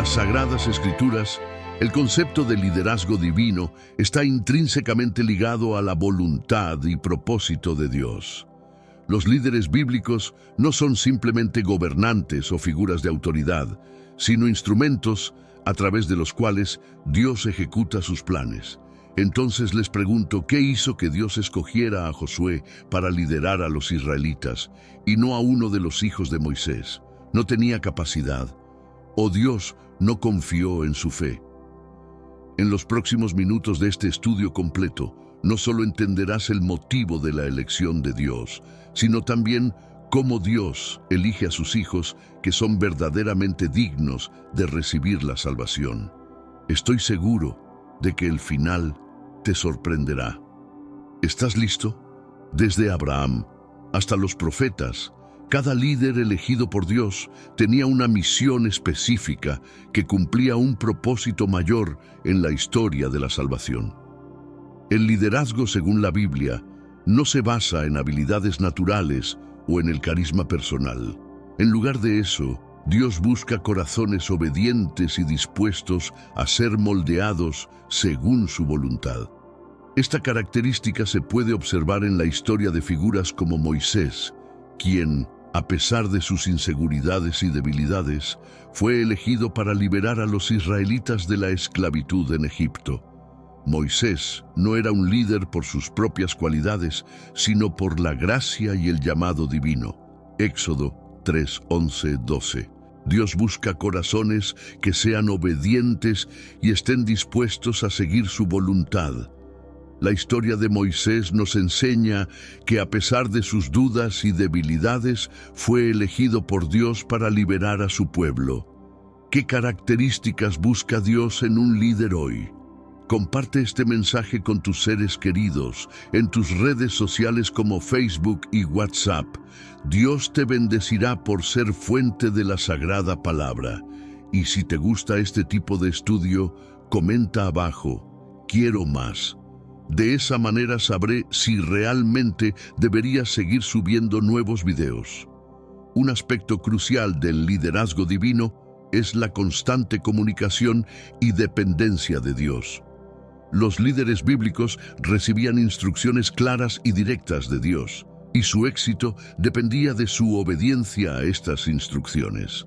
las Sagradas Escrituras, el concepto de liderazgo divino está intrínsecamente ligado a la voluntad y propósito de Dios. Los líderes bíblicos no son simplemente gobernantes o figuras de autoridad, sino instrumentos a través de los cuales Dios ejecuta sus planes. Entonces les pregunto, ¿qué hizo que Dios escogiera a Josué para liderar a los israelitas y no a uno de los hijos de Moisés? ¿No tenía capacidad? ¿O Dios no confió en su fe? En los próximos minutos de este estudio completo, no solo entenderás el motivo de la elección de Dios, sino también cómo Dios elige a sus hijos que son verdaderamente dignos de recibir la salvación. Estoy seguro de que el final te sorprenderá. ¿Estás listo? Desde Abraham hasta los profetas, cada líder elegido por Dios tenía una misión específica que cumplía un propósito mayor en la historia de la salvación. El liderazgo, según la Biblia, no se basa en habilidades naturales o en el carisma personal. En lugar de eso, Dios busca corazones obedientes y dispuestos a ser moldeados según su voluntad. Esta característica se puede observar en la historia de figuras como Moisés, quien, a pesar de sus inseguridades y debilidades, fue elegido para liberar a los israelitas de la esclavitud en Egipto. Moisés no era un líder por sus propias cualidades, sino por la gracia y el llamado divino. Éxodo 3, 11, 12. Dios busca corazones que sean obedientes y estén dispuestos a seguir su voluntad. La historia de Moisés nos enseña que a pesar de sus dudas y debilidades, fue elegido por Dios para liberar a su pueblo. ¿Qué características busca Dios en un líder hoy? Comparte este mensaje con tus seres queridos en tus redes sociales como Facebook y WhatsApp. Dios te bendecirá por ser fuente de la sagrada palabra. Y si te gusta este tipo de estudio, comenta abajo, quiero más. De esa manera sabré si realmente deberías seguir subiendo nuevos videos. Un aspecto crucial del liderazgo divino es la constante comunicación y dependencia de Dios. Los líderes bíblicos recibían instrucciones claras y directas de Dios, y su éxito dependía de su obediencia a estas instrucciones.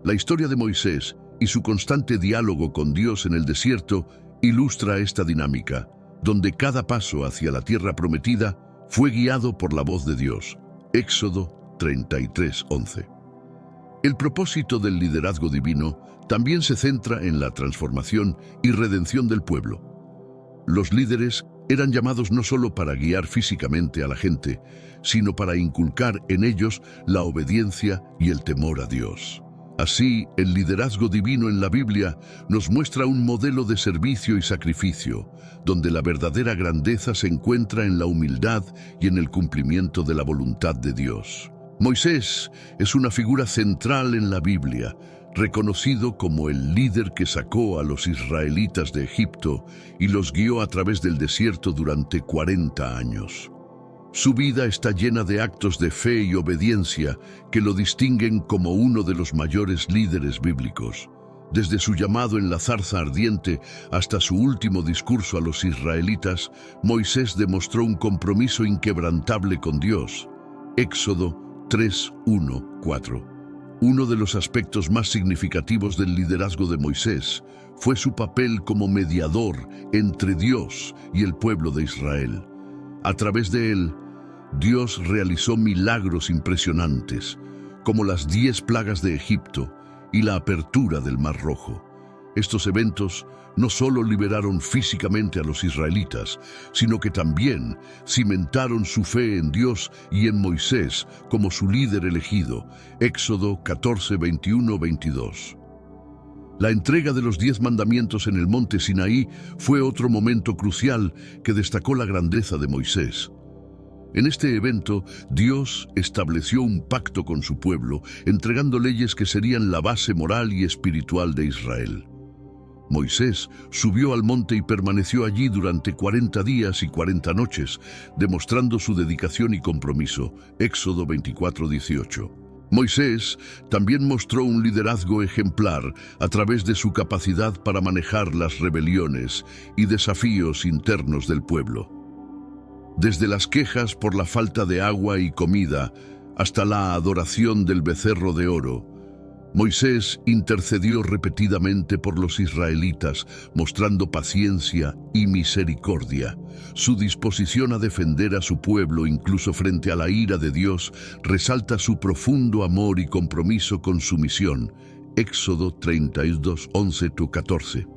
La historia de Moisés y su constante diálogo con Dios en el desierto ilustra esta dinámica, donde cada paso hacia la tierra prometida fue guiado por la voz de Dios. Éxodo 33, 11. El propósito del liderazgo divino también se centra en la transformación y redención del pueblo. Los líderes eran llamados no solo para guiar físicamente a la gente, sino para inculcar en ellos la obediencia y el temor a Dios. Así, el liderazgo divino en la Biblia nos muestra un modelo de servicio y sacrificio, donde la verdadera grandeza se encuentra en la humildad y en el cumplimiento de la voluntad de Dios. Moisés es una figura central en la Biblia, reconocido como el líder que sacó a los israelitas de Egipto y los guió a través del desierto durante 40 años. Su vida está llena de actos de fe y obediencia que lo distinguen como uno de los mayores líderes bíblicos. Desde su llamado en la zarza ardiente hasta su último discurso a los israelitas, Moisés demostró un compromiso inquebrantable con Dios. Éxodo 3, 1, 4. Uno de los aspectos más significativos del liderazgo de Moisés fue su papel como mediador entre Dios y el pueblo de Israel. A través de él, Dios realizó milagros impresionantes, como las 10 plagas de Egipto y la apertura del Mar Rojo. Estos eventos no solo liberaron físicamente a los israelitas, sino que también cimentaron su fe en Dios y en Moisés como su líder elegido. Éxodo 14, 21, 22. La entrega de los 10 mandamientos en el monte Sinaí fue otro momento crucial que destacó la grandeza de Moisés. En este evento, Dios estableció un pacto con su pueblo, entregando leyes que serían la base moral y espiritual de Israel. Moisés subió al monte y permaneció allí durante 40 días y 40 noches, demostrando su dedicación y compromiso. Éxodo 24, 18. Moisés también mostró un liderazgo ejemplar a través de su capacidad para manejar las rebeliones y desafíos internos del pueblo. Desde las quejas por la falta de agua y comida hasta la adoración del becerro de oro, Moisés intercedió repetidamente por los israelitas, mostrando paciencia y misericordia. Su disposición a defender a su pueblo, incluso frente a la ira de Dios, resalta su profundo amor y compromiso con su misión. Éxodo 32, 11-14.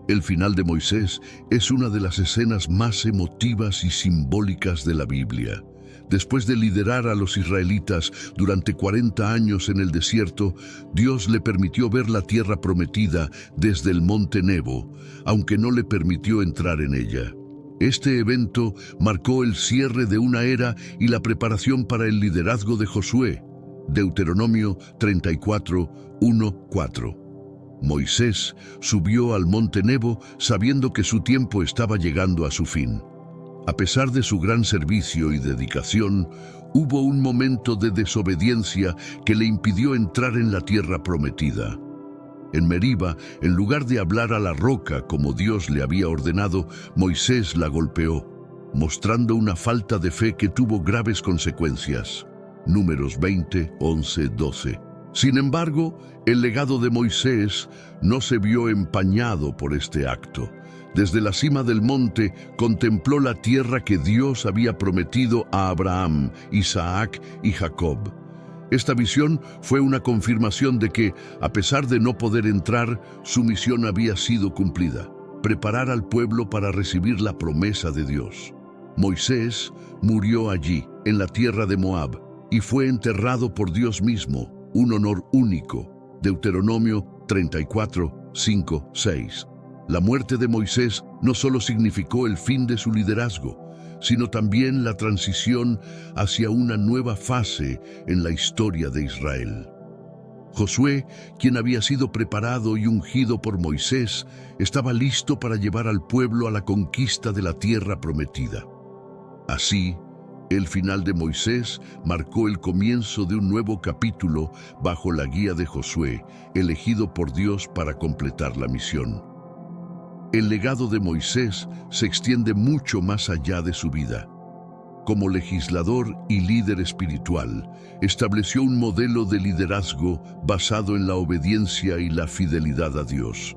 El final de Moisés es una de las escenas más emotivas y simbólicas de la Biblia. Después de liderar a los israelitas durante 40 años en el desierto, Dios le permitió ver la tierra prometida desde el monte Nebo, aunque no le permitió entrar en ella. Este evento marcó el cierre de una era y la preparación para el liderazgo de Josué. Deuteronomio 34, 1-4. Moisés subió al monte Nebo sabiendo que su tiempo estaba llegando a su fin. A pesar de su gran servicio y dedicación, hubo un momento de desobediencia que le impidió entrar en la tierra prometida. En Meriba, en lugar de hablar a la roca como Dios le había ordenado, Moisés la golpeó, mostrando una falta de fe que tuvo graves consecuencias. Números 20, 11, 12. Sin embargo, el legado de Moisés no se vio empañado por este acto. Desde la cima del monte contempló la tierra que Dios había prometido a Abraham, Isaac y Jacob. Esta visión fue una confirmación de que, a pesar de no poder entrar, su misión había sido cumplida: preparar al pueblo para recibir la promesa de Dios. Moisés murió allí, en la tierra de Moab, y fue enterrado por Dios mismo, un honor único. Deuteronomio 34, 5, 6. La muerte de Moisés no solo significó el fin de su liderazgo, sino también la transición hacia una nueva fase en la historia de Israel. Josué, quien había sido preparado y ungido por Moisés, estaba listo para llevar al pueblo a la conquista de la tierra prometida. Así, el final de Moisés marcó el comienzo de un nuevo capítulo bajo la guía de Josué, elegido por Dios para completar la misión. El legado de Moisés se extiende mucho más allá de su vida. Como legislador y líder espiritual, estableció un modelo de liderazgo basado en la obediencia y la fidelidad a Dios.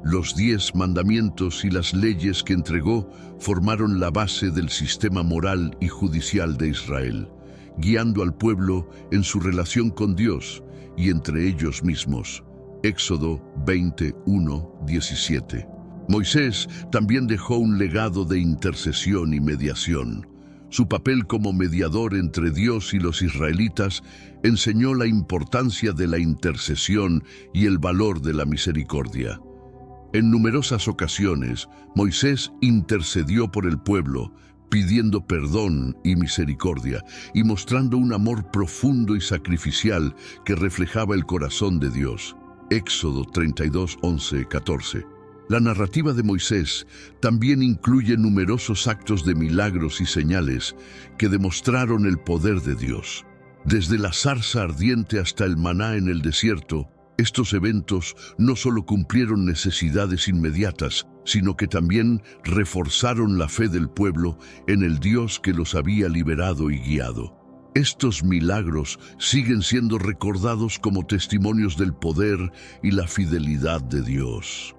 Los 10 mandamientos y las leyes que entregó formaron la base del sistema moral y judicial de Israel, guiando al pueblo en su relación con Dios y entre ellos mismos. Éxodo 21, 17. Moisés también dejó un legado de intercesión y mediación. Su papel como mediador entre Dios y los israelitas enseñó la importancia de la intercesión y el valor de la misericordia. En numerosas ocasiones, Moisés intercedió por el pueblo, pidiendo perdón y misericordia, y mostrando un amor profundo y sacrificial que reflejaba el corazón de Dios. Éxodo 32, 11, 14. La narrativa de Moisés también incluye numerosos actos de milagros y señales que demostraron el poder de Dios. Desde la zarza ardiente hasta el maná en el desierto, estos eventos no solo cumplieron necesidades inmediatas, sino que también reforzaron la fe del pueblo en el Dios que los había liberado y guiado. Estos milagros siguen siendo recordados como testimonios del poder y la fidelidad de Dios.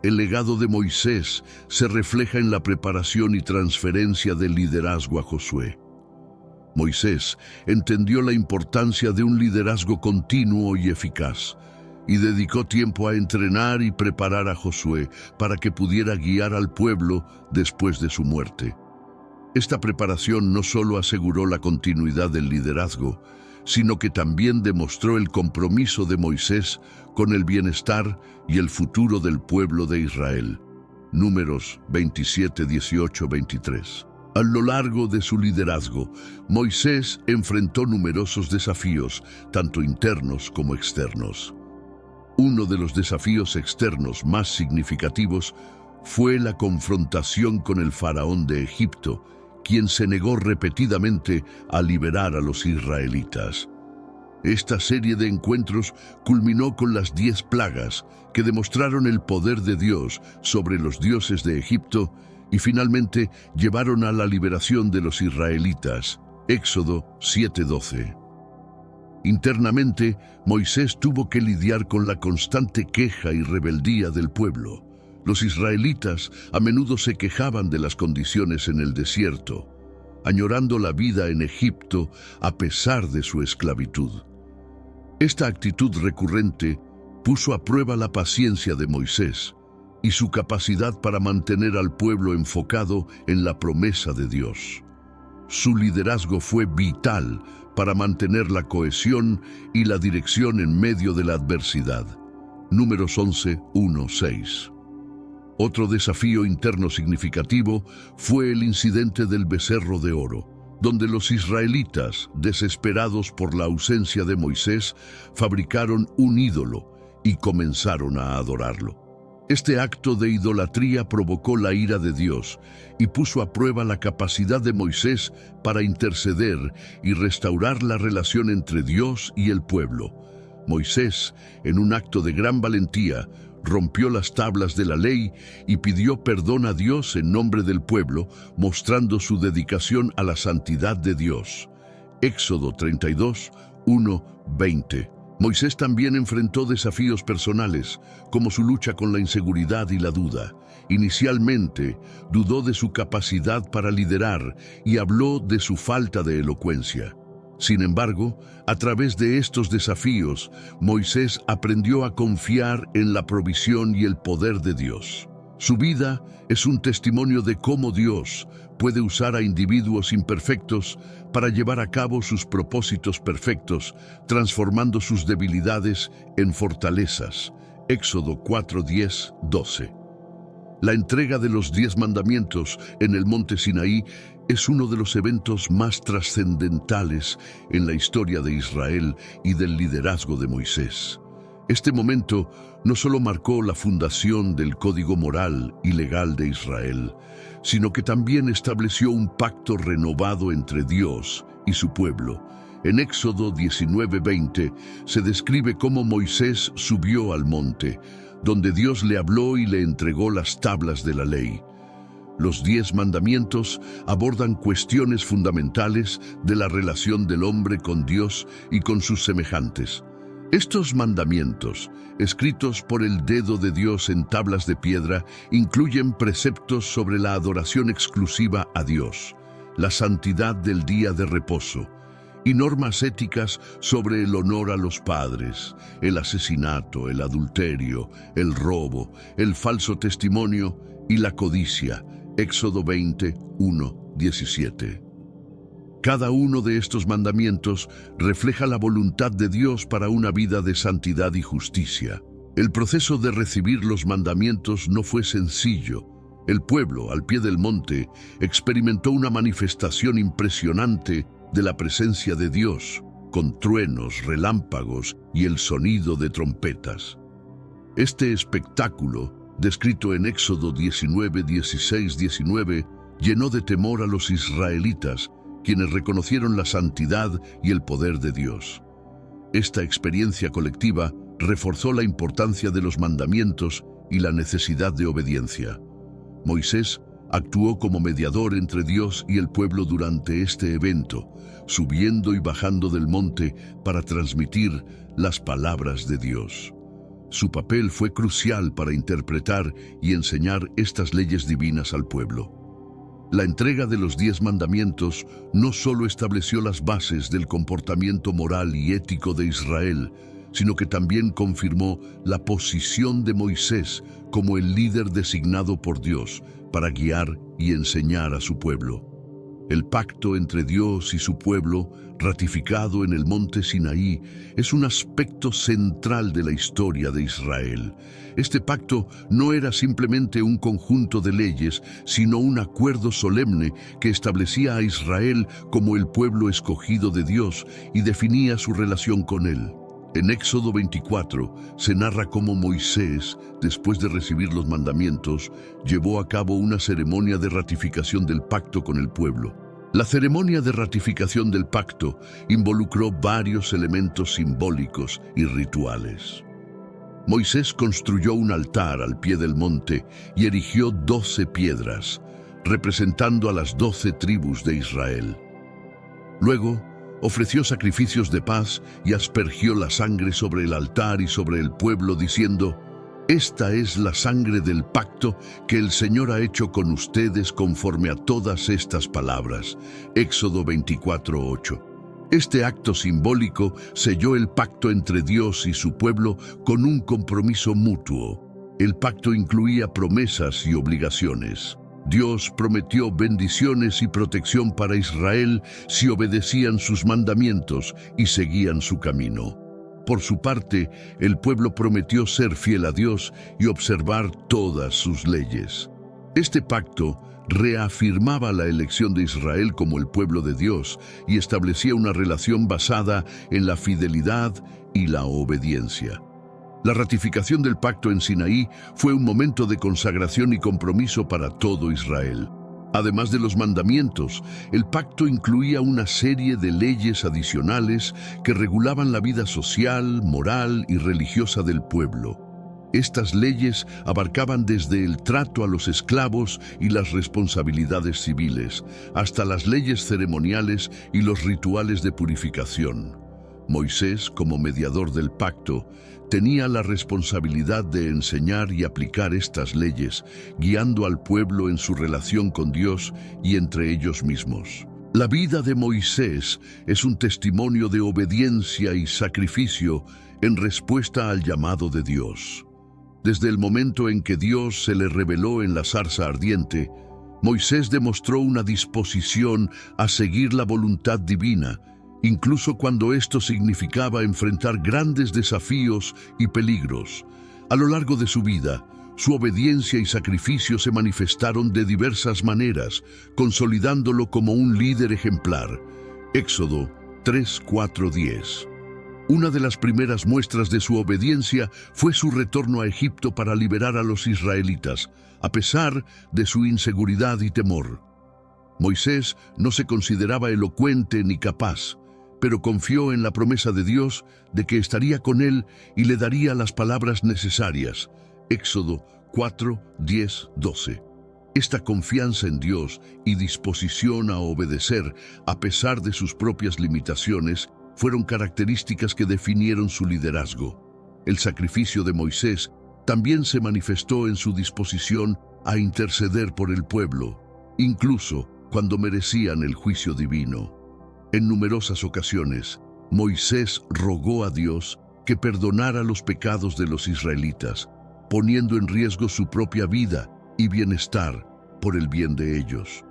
El legado de Moisés se refleja en la preparación y transferencia del liderazgo a Josué. Moisés entendió la importancia de un liderazgo continuo y eficaz, y dedicó tiempo a entrenar y preparar a Josué para que pudiera guiar al pueblo después de su muerte. Esta preparación no solo aseguró la continuidad del liderazgo, sino que también demostró el compromiso de Moisés con el bienestar y el futuro del pueblo de Israel. Números 27, 18, 23. A lo largo de su liderazgo, Moisés enfrentó numerosos desafíos, tanto internos como externos. Uno de los desafíos externos más significativos fue la confrontación con el faraón de Egipto, quien se negó repetidamente a liberar a los israelitas. Esta serie de encuentros culminó con las 10 plagas, que demostraron el poder de Dios sobre los dioses de Egipto y finalmente llevaron a la liberación de los israelitas. Éxodo 7:12. Internamente, Moisés tuvo que lidiar con la constante queja y rebeldía del pueblo. Los israelitas a menudo se quejaban de las condiciones en el desierto, añorando la vida en Egipto a pesar de su esclavitud. Esta actitud recurrente puso a prueba la paciencia de Moisés y su capacidad para mantener al pueblo enfocado en la promesa de Dios. Su liderazgo fue vital para mantener la cohesión y la dirección en medio de la adversidad. Números 11:1-6. Otro desafío interno significativo fue el incidente del becerro de oro, donde los israelitas, desesperados por la ausencia de Moisés, fabricaron un ídolo y comenzaron a adorarlo. Este acto de idolatría provocó la ira de Dios y puso a prueba la capacidad de Moisés para interceder y restaurar la relación entre Dios y el pueblo. Moisés, en un acto de gran valentía, rompió las tablas de la ley y pidió perdón a Dios en nombre del pueblo, mostrando su dedicación a la santidad de Dios. Éxodo 32:1-20. Moisés también enfrentó desafíos personales, como su lucha con la inseguridad y la duda. Inicialmente, dudó de su capacidad para liderar y habló de su falta de elocuencia. Sin embargo, a través de estos desafíos, Moisés aprendió a confiar en la provisión y el poder de Dios. Su vida es un testimonio de cómo Dios puede usar a individuos imperfectos para llevar a cabo sus propósitos perfectos, transformando sus debilidades en fortalezas. Éxodo 4:10-12. La entrega de los 10 mandamientos en el monte Sinaí es uno de los eventos más trascendentales en la historia de Israel y del liderazgo de Moisés. Este momento no solo marcó la fundación del código moral y legal de Israel, sino que también estableció un pacto renovado entre Dios y su pueblo. En Éxodo 19:20 se describe cómo Moisés subió al monte, donde Dios le habló y le entregó las tablas de la ley. Los 10 mandamientos abordan cuestiones fundamentales de la relación del hombre con Dios y con sus semejantes. Estos mandamientos, escritos por el dedo de Dios en tablas de piedra, incluyen preceptos sobre la adoración exclusiva a Dios, la santidad del día de reposo, y normas éticas sobre el honor a los padres, el asesinato, el adulterio, el robo, el falso testimonio y la codicia. Éxodo 20:1-17. Cada uno de estos mandamientos refleja la voluntad de Dios para una vida de santidad y justicia. El proceso de recibir los mandamientos no fue sencillo. El pueblo, al pie del monte, experimentó una manifestación impresionante de la presencia de Dios, con truenos, relámpagos y el sonido de trompetas. Este espectáculo, descrito en Éxodo 19:16-19, llenó de temor a los israelitas, quienes reconocieron la santidad y el poder de Dios. Esta experiencia colectiva reforzó la importancia de los mandamientos y la necesidad de obediencia. Moisés actuó como mediador entre Dios y el pueblo durante este evento, subiendo y bajando del monte para transmitir las palabras de Dios. Su papel fue crucial para interpretar y enseñar estas leyes divinas al pueblo. La entrega de los 10 mandamientos no solo estableció las bases del comportamiento moral y ético de Israel, sino que también confirmó la posición de Moisés como el líder designado por Dios para guiar y enseñar a su pueblo. El pacto entre Dios y su pueblo, ratificado en el monte Sinaí, es un aspecto central de la historia de Israel. Este pacto no era simplemente un conjunto de leyes, sino un acuerdo solemne que establecía a Israel como el pueblo escogido de Dios y definía su relación con él. En Éxodo 24 se narra cómo Moisés, después de recibir los mandamientos, llevó a cabo una ceremonia de ratificación del pacto con el pueblo. La ceremonia de ratificación del pacto involucró varios elementos simbólicos y rituales. Moisés construyó un altar al pie del monte y erigió 12 piedras, representando a las 12 tribus de Israel. Luego, ofreció sacrificios de paz y aspergió la sangre sobre el altar y sobre el pueblo, diciendo: «Esta es la sangre del pacto que el Señor ha hecho con ustedes conforme a todas estas palabras». Éxodo 24:8. Este acto simbólico selló el pacto entre Dios y su pueblo con un compromiso mutuo. El pacto incluía promesas y obligaciones. Dios prometió bendiciones y protección para Israel si obedecían sus mandamientos y seguían su camino. Por su parte, el pueblo prometió ser fiel a Dios y observar todas sus leyes. Este pacto reafirmaba la elección de Israel como el pueblo de Dios y establecía una relación basada en la fidelidad y la obediencia. La ratificación del pacto en Sinaí fue un momento de consagración y compromiso para todo Israel. Además de los mandamientos, el pacto incluía una serie de leyes adicionales que regulaban la vida social, moral y religiosa del pueblo. Estas leyes abarcaban desde el trato a los esclavos y las responsabilidades civiles, hasta las leyes ceremoniales y los rituales de purificación. Moisés, como mediador del pacto, tenía la responsabilidad de enseñar y aplicar estas leyes, guiando al pueblo en su relación con Dios y entre ellos mismos. La vida de Moisés es un testimonio de obediencia y sacrificio en respuesta al llamado de Dios. Desde el momento en que Dios se le reveló en la zarza ardiente, Moisés demostró una disposición a seguir la voluntad divina, incluso cuando esto significaba enfrentar grandes desafíos y peligros. A lo largo de su vida, su obediencia y sacrificio se manifestaron de diversas maneras, consolidándolo como un líder ejemplar. Éxodo 3:4-10. Una de las primeras muestras de su obediencia fue su retorno a Egipto para liberar a los israelitas, a pesar de su inseguridad y temor. Moisés no se consideraba elocuente ni capaz, pero confió en la promesa de Dios de que estaría con él y le daría las palabras necesarias. Éxodo 4:10-12. Esta confianza en Dios y disposición a obedecer, a pesar de sus propias limitaciones, fueron características que definieron su liderazgo. El sacrificio de Moisés también se manifestó en su disposición a interceder por el pueblo, incluso cuando merecían el juicio divino. En numerosas ocasiones, Moisés rogó a Dios que perdonara los pecados de los israelitas, poniendo en riesgo su propia vida y bienestar por el bien de ellos.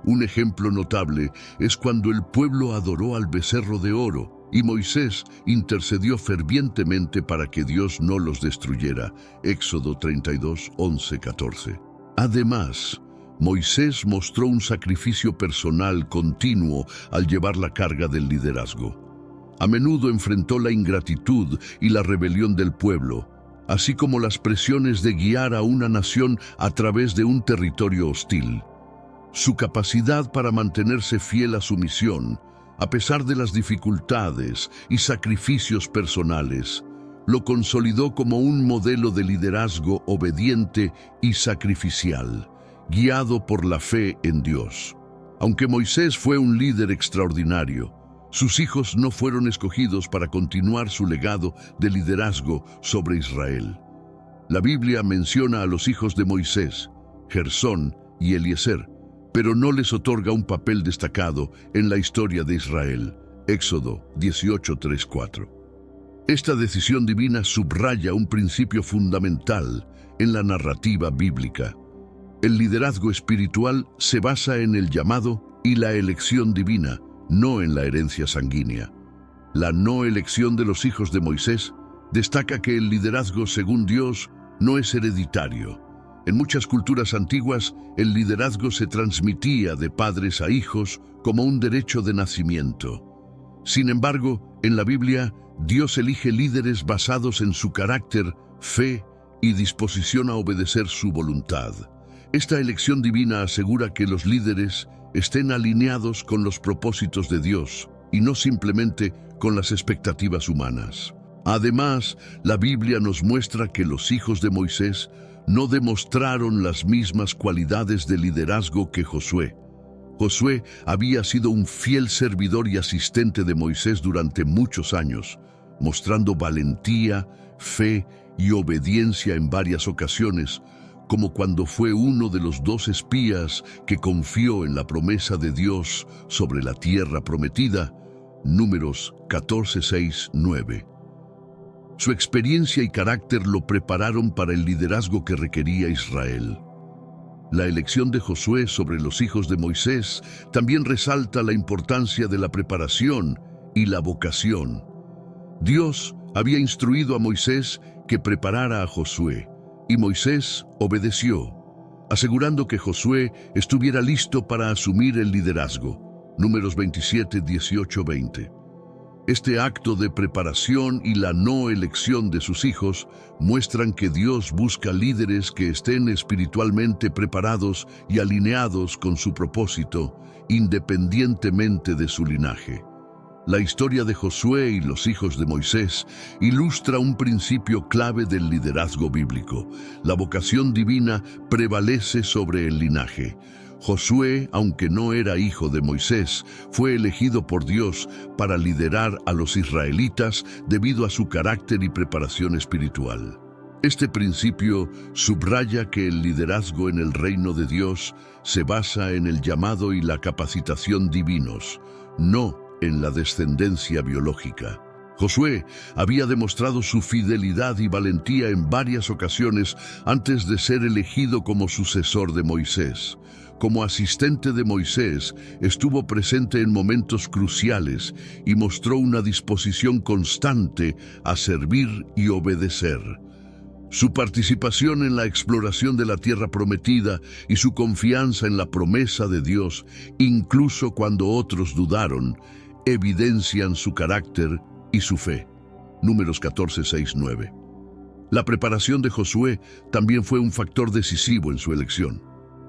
Un ejemplo notable es cuando el pueblo adoró al becerro de oro y Moisés intercedió fervientemente para que Dios no los destruyera. Éxodo 32:11-14. Además, Moisés mostró un sacrificio personal continuo al llevar la carga del liderazgo. A menudo enfrentó la ingratitud y la rebelión del pueblo, así como las presiones de guiar a una nación a través de un territorio hostil. Su capacidad para mantenerse fiel a su misión, a pesar de las dificultades y sacrificios personales, lo consolidó como un modelo de liderazgo obediente y sacrificial, guiado por la fe en Dios. Aunque Moisés fue un líder extraordinario, sus hijos no fueron escogidos para continuar su legado de liderazgo sobre Israel. La Biblia menciona a los hijos de Moisés, Gersón y Eliezer, pero no les otorga un papel destacado en la historia de Israel. Éxodo 18:3-4. Esta decisión divina subraya un principio fundamental en la narrativa bíblica. El liderazgo espiritual se basa en el llamado y la elección divina, no en la herencia sanguínea. La no elección de los hijos de Moisés destaca que el liderazgo según Dios no es hereditario. En muchas culturas antiguas, el liderazgo se transmitía de padres a hijos como un derecho de nacimiento. Sin embargo, en la Biblia, Dios elige líderes basados en su carácter, fe y disposición a obedecer su voluntad. Esta elección divina asegura que los líderes estén alineados con los propósitos de Dios y no simplemente con las expectativas humanas. Además, la Biblia nos muestra que los hijos de Moisés no demostraron las mismas cualidades de liderazgo que Josué. Josué había sido un fiel servidor y asistente de Moisés durante muchos años, mostrando valentía, fe y obediencia en varias ocasiones, como cuando fue uno de los 2 espías que confió en la promesa de Dios sobre la tierra prometida, Números 14, 6, 9. Su experiencia y carácter lo prepararon para el liderazgo que requería Israel. La elección de Josué sobre los hijos de Moisés también resalta la importancia de la preparación y la vocación. Dios había instruido a Moisés que preparara a Josué, y Moisés obedeció, asegurando que Josué estuviera listo para asumir el liderazgo. Números 27, 18, 20. Este acto de preparación y la no elección de sus hijos muestran que Dios busca líderes que estén espiritualmente preparados y alineados con su propósito, independientemente de su linaje. La historia de Josué y los hijos de Moisés ilustra un principio clave del liderazgo bíblico. La vocación divina prevalece sobre el linaje. Josué, aunque no era hijo de Moisés, fue elegido por Dios para liderar a los israelitas debido a su carácter y preparación espiritual. Este principio subraya que el liderazgo en el reino de Dios se basa en el llamado y la capacitación divinos, no en la descendencia biológica. Josué había demostrado su fidelidad y valentía en varias ocasiones antes de ser elegido como sucesor de Moisés. Como asistente de Moisés, estuvo presente en momentos cruciales y mostró una disposición constante a servir y obedecer. Su participación en la exploración de la tierra prometida y su confianza en la promesa de Dios, incluso cuando otros dudaron, evidencian su carácter y su fe. Números 14, 6, 9. La preparación de Josué también fue un factor decisivo en su elección.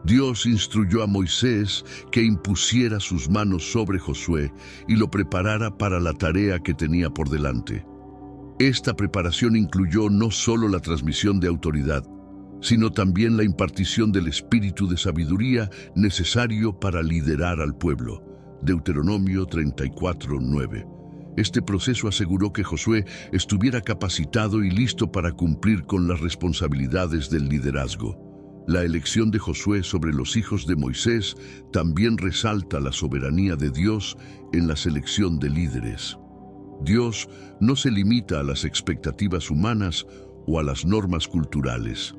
Dios instruyó a Moisés que impusiera sus manos sobre Josué y lo preparara para la tarea que tenía por delante. Esta preparación incluyó no solo la transmisión de autoridad, sino también la impartición del espíritu de sabiduría necesario para liderar al pueblo. Deuteronomio 34, 9. Este proceso aseguró que Josué estuviera capacitado y listo para cumplir con las responsabilidades del liderazgo. La elección de Josué sobre los hijos de Moisés también resalta la soberanía de Dios en la selección de líderes. Dios no se limita a las expectativas humanas o a las normas culturales.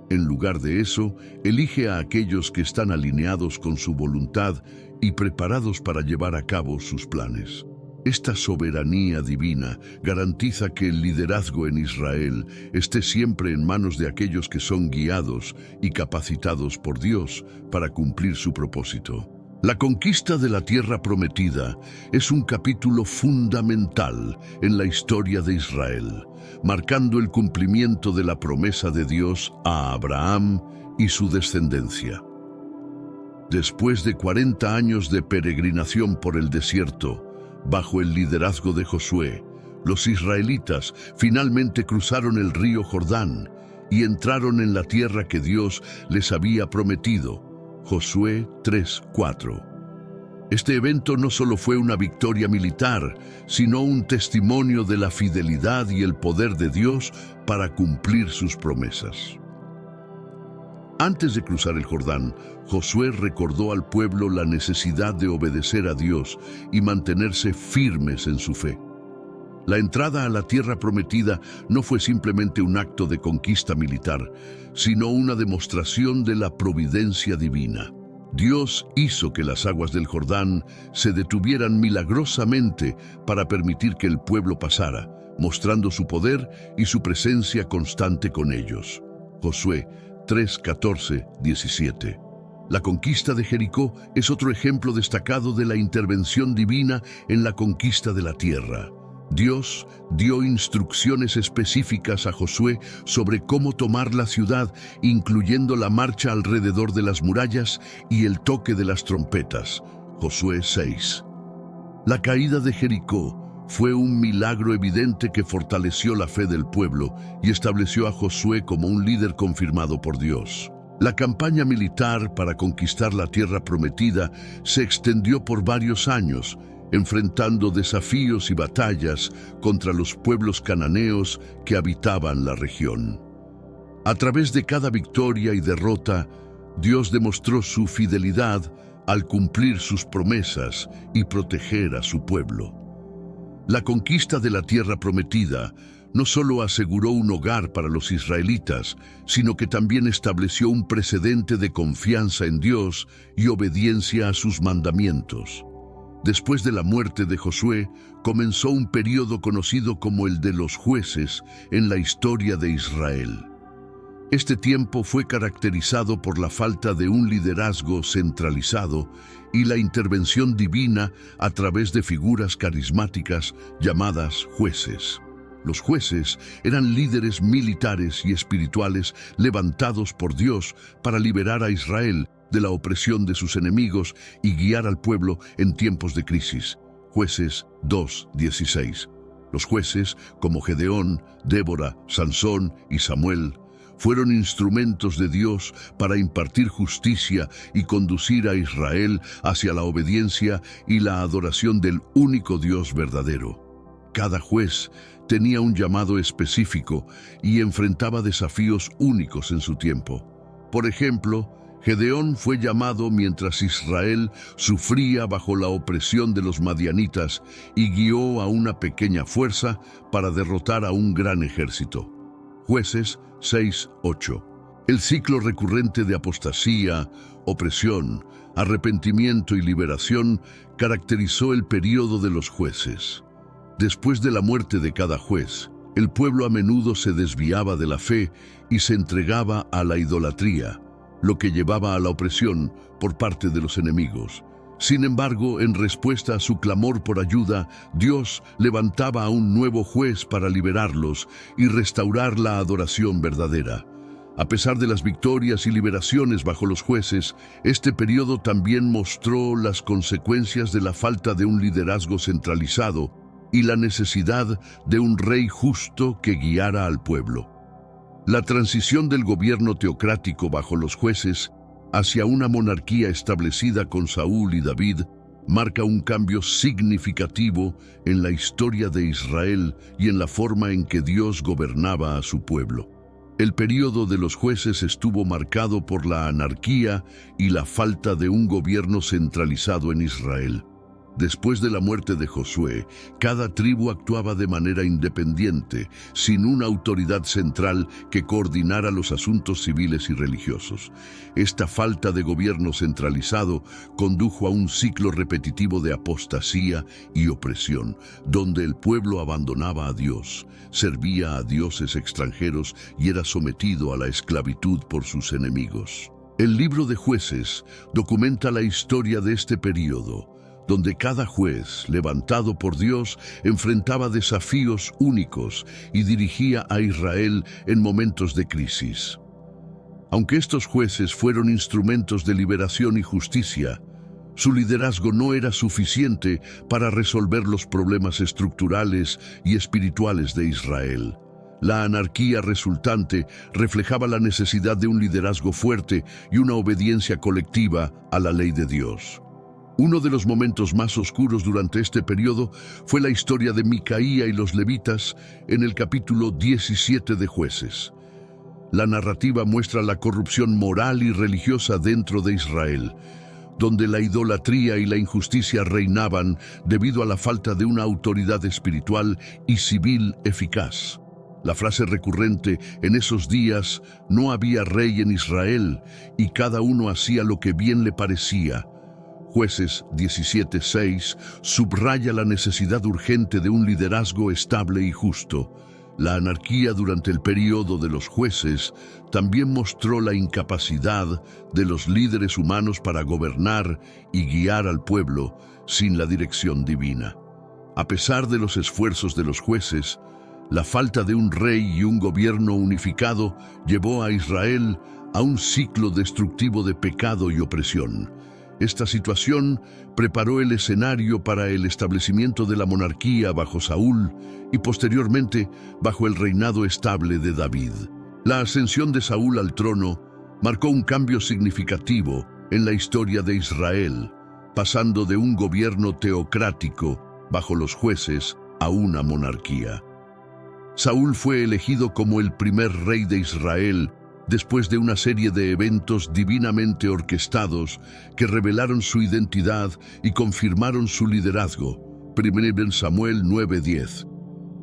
En lugar de eso, elige a aquellos que están alineados con su voluntad y preparados para llevar a cabo sus planes. Esta soberanía divina garantiza que el liderazgo en Israel esté siempre en manos de aquellos que son guiados y capacitados por Dios para cumplir su propósito. La conquista de la tierra prometida es un capítulo fundamental en la historia de Israel, marcando el cumplimiento de la promesa de Dios a Abraham y su descendencia. Después de 40 años de peregrinación por el desierto, bajo el liderazgo de Josué, los israelitas finalmente cruzaron el río Jordán y entraron en la tierra que Dios les había prometido. Josué 3:4. Este evento no solo fue una victoria militar, sino un testimonio de la fidelidad y el poder de Dios para cumplir sus promesas. Antes de cruzar el Jordán, Josué recordó al pueblo la necesidad de obedecer a Dios y mantenerse firmes en su fe. La entrada a la tierra prometida no fue simplemente un acto de conquista militar, sino una demostración de la providencia divina. Dios hizo que las aguas del Jordán se detuvieran milagrosamente para permitir que el pueblo pasara, mostrando su poder y su presencia constante con ellos. Josué 3, 14, 17. La conquista de Jericó es otro ejemplo destacado de la intervención divina en la conquista de la tierra. Dios dio instrucciones específicas a Josué sobre cómo tomar la ciudad, incluyendo la marcha alrededor de las murallas y el toque de las trompetas. Josué 6. La caída de Jericó fue un milagro evidente que fortaleció la fe del pueblo y estableció a Josué como un líder confirmado por Dios. La campaña militar para conquistar la tierra prometida se extendió por varios años, enfrentando desafíos y batallas contra los pueblos cananeos que habitaban la región. A través de cada victoria y derrota, Dios demostró su fidelidad al cumplir sus promesas y proteger a su pueblo. La conquista de la tierra prometida no solo aseguró un hogar para los israelitas, sino que también estableció un precedente de confianza en Dios y obediencia a sus mandamientos. Después de la muerte de Josué, comenzó un período conocido como el de los jueces en la historia de Israel. Este tiempo fue caracterizado por la falta de un liderazgo centralizado y la intervención divina a través de figuras carismáticas llamadas jueces. Los jueces eran líderes militares y espirituales levantados por Dios para liberar a Israel de la opresión de sus enemigos y guiar al pueblo en tiempos de crisis. Jueces 2:16. Los jueces, como Gedeón, Débora, Sansón y Samuel, fueron instrumentos de Dios para impartir justicia y conducir a Israel hacia la obediencia y la adoración del único Dios verdadero. Cada juez tenía un llamado específico y enfrentaba desafíos únicos en su tiempo. Por ejemplo, Gedeón fue llamado mientras Israel sufría bajo la opresión de los madianitas y guió a una pequeña fuerza para derrotar a un gran ejército. Jueces 6:8. El ciclo recurrente de apostasía, opresión, arrepentimiento y liberación caracterizó el período de los jueces. Después de la muerte de cada juez, el pueblo a menudo se desviaba de la fe y se entregaba a la idolatría, lo que llevaba a la opresión por parte de los enemigos. Sin embargo, en respuesta a su clamor por ayuda, Dios levantaba a un nuevo juez para liberarlos y restaurar la adoración verdadera. A pesar de las victorias y liberaciones bajo los jueces, este periodo también mostró las consecuencias de la falta de un liderazgo centralizado y la necesidad de un rey justo que guiara al pueblo. La transición del gobierno teocrático bajo los jueces hacia una monarquía establecida con Saúl y David marca un cambio significativo en la historia de Israel y en la forma en que Dios gobernaba a su pueblo. El período de los jueces estuvo marcado por la anarquía y la falta de un gobierno centralizado en Israel. Después de la muerte de Josué, cada tribu actuaba de manera independiente, sin una autoridad central que coordinara los asuntos civiles y religiosos. Esta falta de gobierno centralizado condujo a un ciclo repetitivo de apostasía y opresión, donde el pueblo abandonaba a Dios, servía a dioses extranjeros y era sometido a la esclavitud por sus enemigos. El libro de Jueces documenta la historia de este período, donde cada juez, levantado por Dios, enfrentaba desafíos únicos y dirigía a Israel en momentos de crisis. Aunque estos jueces fueron instrumentos de liberación y justicia, su liderazgo no era suficiente para resolver los problemas estructurales y espirituales de Israel. La anarquía resultante reflejaba la necesidad de un liderazgo fuerte y una obediencia colectiva a la ley de Dios. Uno de los momentos más oscuros durante este periodo fue la historia de Micaía y los levitas en el capítulo 17 de Jueces. La narrativa muestra la corrupción moral y religiosa dentro de Israel, donde la idolatría y la injusticia reinaban debido a la falta de una autoridad espiritual y civil eficaz. La frase recurrente en esos días, no había rey en Israel y cada uno hacía lo que bien le parecía. Jueces 17:6 subraya la necesidad urgente de un liderazgo estable y justo. La anarquía durante el período de los jueces también mostró la incapacidad de los líderes humanos para gobernar y guiar al pueblo sin la dirección divina. A pesar de los esfuerzos de los jueces, la falta de un rey y un gobierno unificado llevó a Israel a un ciclo destructivo de pecado y opresión. Esta situación preparó el escenario para el establecimiento de la monarquía bajo Saúl y posteriormente bajo el reinado estable de David. La ascensión de Saúl al trono marcó un cambio significativo en la historia de Israel, pasando de un gobierno teocrático bajo los jueces a una monarquía. Saúl fue elegido como el primer rey de Israel después de una serie de eventos divinamente orquestados que revelaron su identidad y confirmaron su liderazgo. 1 Samuel 9:10.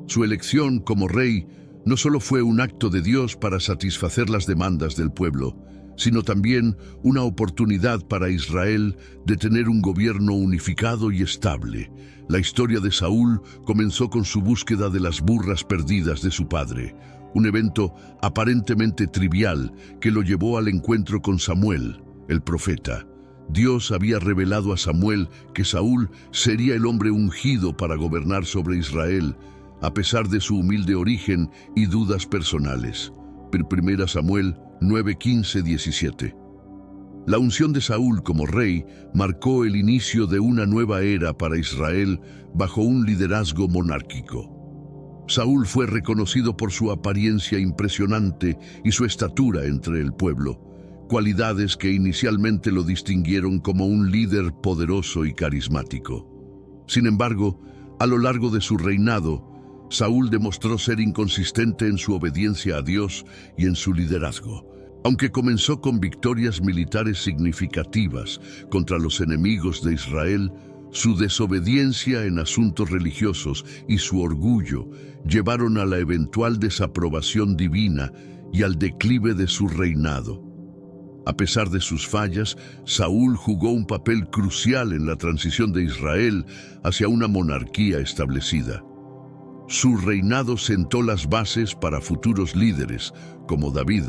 Su elección como rey no solo fue un acto de Dios para satisfacer las demandas del pueblo, sino también una oportunidad para Israel de tener un gobierno unificado y estable. La historia de Saúl comenzó con su búsqueda de las burras perdidas de su padre, un evento aparentemente trivial que lo llevó al encuentro con Samuel, el profeta. Dios había revelado a Samuel que Saúl sería el hombre ungido para gobernar sobre Israel, a pesar de su humilde origen y dudas personales. 1 Samuel 9:15-17. La unción de Saúl como rey marcó el inicio de una nueva era para Israel bajo un liderazgo monárquico. Saúl fue reconocido por su apariencia impresionante y su estatura entre el pueblo, cualidades que inicialmente lo distinguieron como un líder poderoso y carismático. Sin embargo, a lo largo de su reinado, Saúl demostró ser inconsistente en su obediencia a Dios y en su liderazgo. Aunque comenzó con victorias militares significativas contra los enemigos de Israel, su desobediencia en asuntos religiosos y su orgullo llevaron a la eventual desaprobación divina y al declive de su reinado. A pesar de sus fallas, Saúl jugó un papel crucial en la transición de Israel hacia una monarquía establecida. Su reinado sentó las bases para futuros líderes, como David,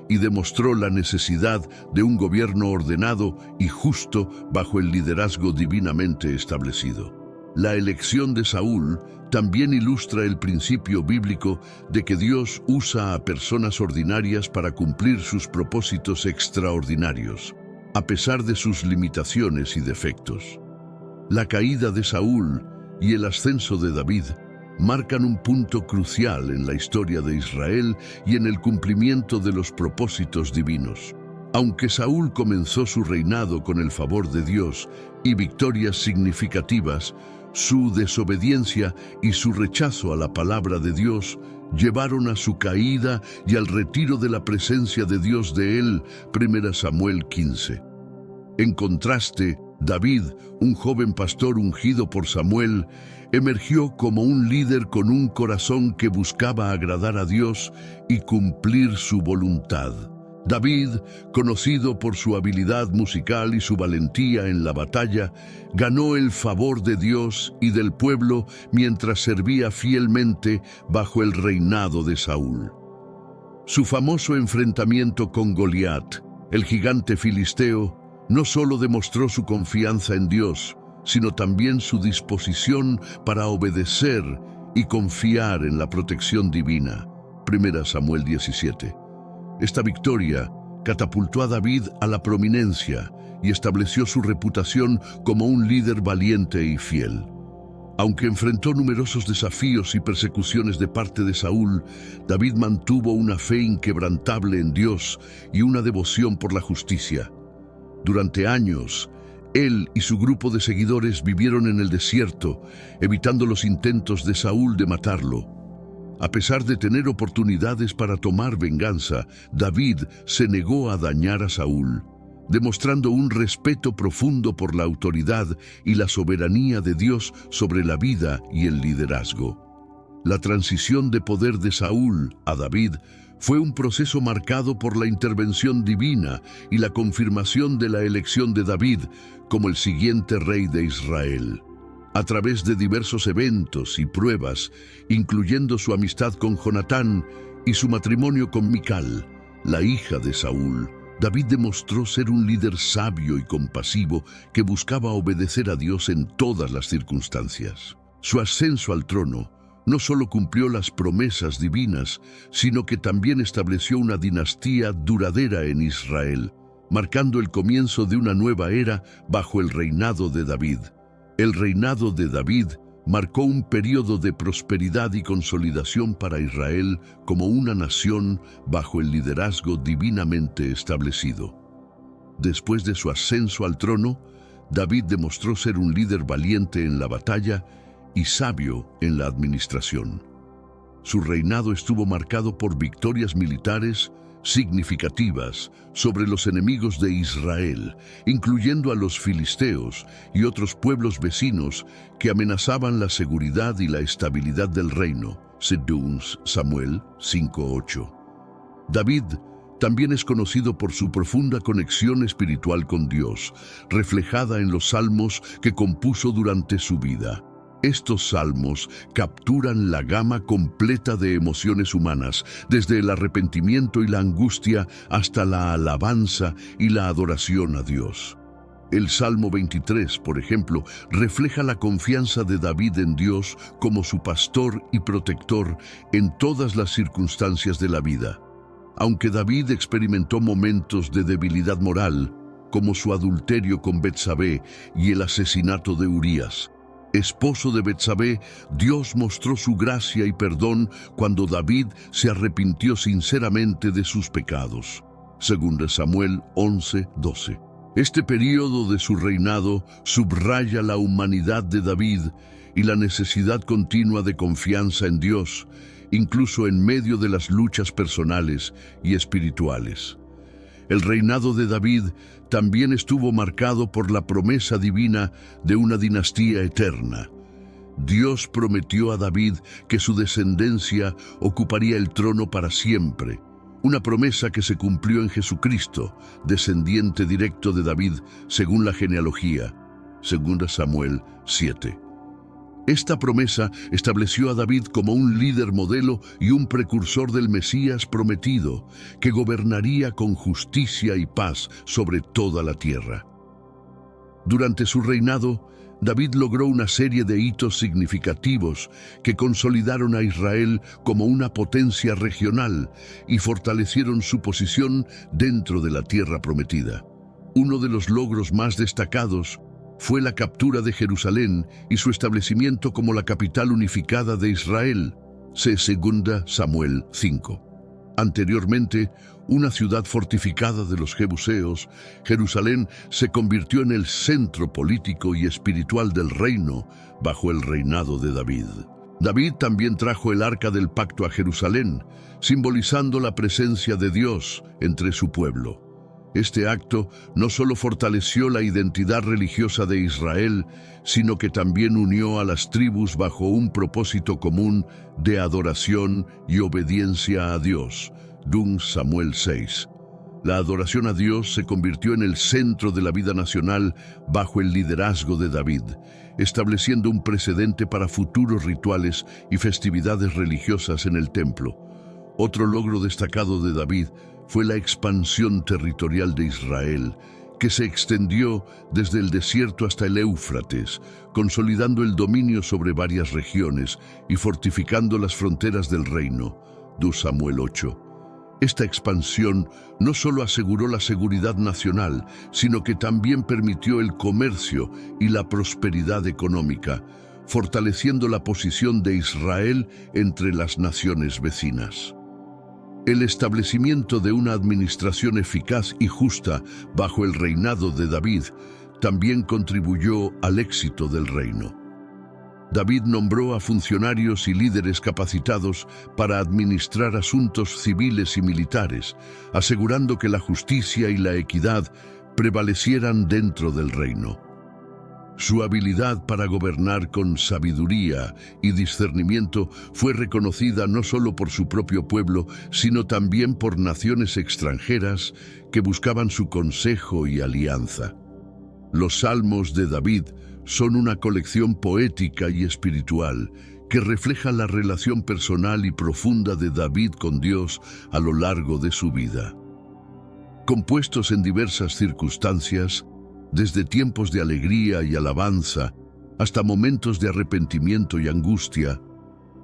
y demostró la necesidad de un gobierno ordenado y justo bajo el liderazgo divinamente establecido. La elección de Saúl también ilustra el principio bíblico de que Dios usa a personas ordinarias para cumplir sus propósitos extraordinarios, a pesar de sus limitaciones y defectos. La caída de Saúl y el ascenso de David marcan un punto crucial en la historia de Israel y en el cumplimiento de los propósitos divinos. Aunque Saúl comenzó su reinado con el favor de Dios y victorias significativas, su desobediencia y su rechazo a la palabra de Dios llevaron a su caída y al retiro de la presencia de Dios de él. 1 Samuel 15. En contraste, David, un joven pastor ungido por Samuel, emergió como un líder con un corazón que buscaba agradar a Dios y cumplir su voluntad. David, conocido por su habilidad musical y su valentía en la batalla, ganó el favor de Dios y del pueblo mientras servía fielmente bajo el reinado de Saúl. Su famoso enfrentamiento con Goliat, el gigante filisteo, no solo demostró su confianza en Dios, sino también su disposición para obedecer y confiar en la protección divina. 1 Samuel 17. Esta victoria catapultó a David a la prominencia y estableció su reputación como un líder valiente y fiel. Aunque enfrentó numerosos desafíos y persecuciones de parte de Saúl, David mantuvo una fe inquebrantable en Dios y una devoción por la justicia. Durante años, él y su grupo de seguidores vivieron en el desierto, evitando los intentos de Saúl de matarlo. A pesar de tener oportunidades para tomar venganza, David se negó a dañar a Saúl, demostrando un respeto profundo por la autoridad y la soberanía de Dios sobre la vida y el liderazgo. La transición de poder de Saúl a David fue un proceso marcado por la intervención divina y la confirmación de la elección de David como el siguiente rey de Israel. A través de diversos eventos y pruebas, incluyendo su amistad con Jonatán y su matrimonio con Mical, la hija de Saúl, David demostró ser un líder sabio y compasivo que buscaba obedecer a Dios en todas las circunstancias. Su ascenso al trono no solo cumplió las promesas divinas, sino que también estableció una dinastía duradera en Israel, marcando el comienzo de una nueva era bajo el reinado de David. El reinado de David marcó un periodo de prosperidad y consolidación para Israel como una nación bajo el liderazgo divinamente establecido. Después de su ascenso al trono, David demostró ser un líder valiente en la batalla y sabio en la administración. Su reinado estuvo marcado por victorias militares significativas sobre los enemigos de Israel, incluyendo a los filisteos y otros pueblos vecinos que amenazaban la seguridad y la estabilidad del reino. Según Samuel 5:8. David también es conocido por su profunda conexión espiritual con Dios, reflejada en los salmos que compuso durante su vida. Estos salmos capturan la gama completa de emociones humanas, desde el arrepentimiento y la angustia hasta la alabanza y la adoración a Dios. El Salmo 23, por ejemplo, refleja la confianza de David en Dios como su pastor y protector en todas las circunstancias de la vida. Aunque David experimentó momentos de debilidad moral, como su adulterio con Betsabé y el asesinato de Urías, esposo de Betsabé, Dios mostró su gracia y perdón cuando David se arrepintió sinceramente de sus pecados. Según Samuel 11:12. Este período de su reinado subraya la humanidad de David y la necesidad continua de confianza en Dios, incluso en medio de las luchas personales y espirituales. El reinado de David también estuvo marcado por la promesa divina de una dinastía eterna. Dios prometió a David que su descendencia ocuparía el trono para siempre, una promesa que se cumplió en Jesucristo, descendiente directo de David según la genealogía, según Samuel 7. Esta promesa estableció a David como un líder modelo y un precursor del Mesías prometido, que gobernaría con justicia y paz sobre toda la tierra. Durante su reinado, David logró una serie de hitos significativos que consolidaron a Israel como una potencia regional y fortalecieron su posición dentro de la tierra prometida. Uno de los logros más destacados fue la captura de Jerusalén y su establecimiento como la capital unificada de Israel, según Samuel 5. Anteriormente, una ciudad fortificada de los jebuseos, Jerusalén se convirtió en el centro político y espiritual del reino bajo el reinado de David. David también trajo el Arca del Pacto a Jerusalén, simbolizando la presencia de Dios entre su pueblo. Este acto no solo fortaleció la identidad religiosa de Israel, sino que también unió a las tribus bajo un propósito común de adoración y obediencia a Dios. Samuel 6. La adoración a Dios se convirtió en el centro de la vida nacional bajo el liderazgo de David, estableciendo un precedente para futuros rituales y festividades religiosas en el templo. Otro logro destacado de David fue la expansión territorial de Israel, que se extendió desde el desierto hasta el Éufrates, consolidando el dominio sobre varias regiones y fortificando las fronteras del reino. Samuel 8. Esta expansión no solo aseguró la seguridad nacional, sino que también permitió el comercio y la prosperidad económica, fortaleciendo la posición de Israel entre las naciones vecinas. El establecimiento de una administración eficaz y justa bajo el reinado de David también contribuyó al éxito del reino. David nombró a funcionarios y líderes capacitados para administrar asuntos civiles y militares, asegurando que la justicia y la equidad prevalecieran dentro del reino. Su habilidad para gobernar con sabiduría y discernimiento fue reconocida no solo por su propio pueblo, sino también por naciones extranjeras que buscaban su consejo y alianza. Los Salmos de David son una colección poética y espiritual que refleja la relación personal y profunda de David con Dios a lo largo de su vida. Compuestos en diversas circunstancias, desde tiempos de alegría y alabanza hasta momentos de arrepentimiento y angustia,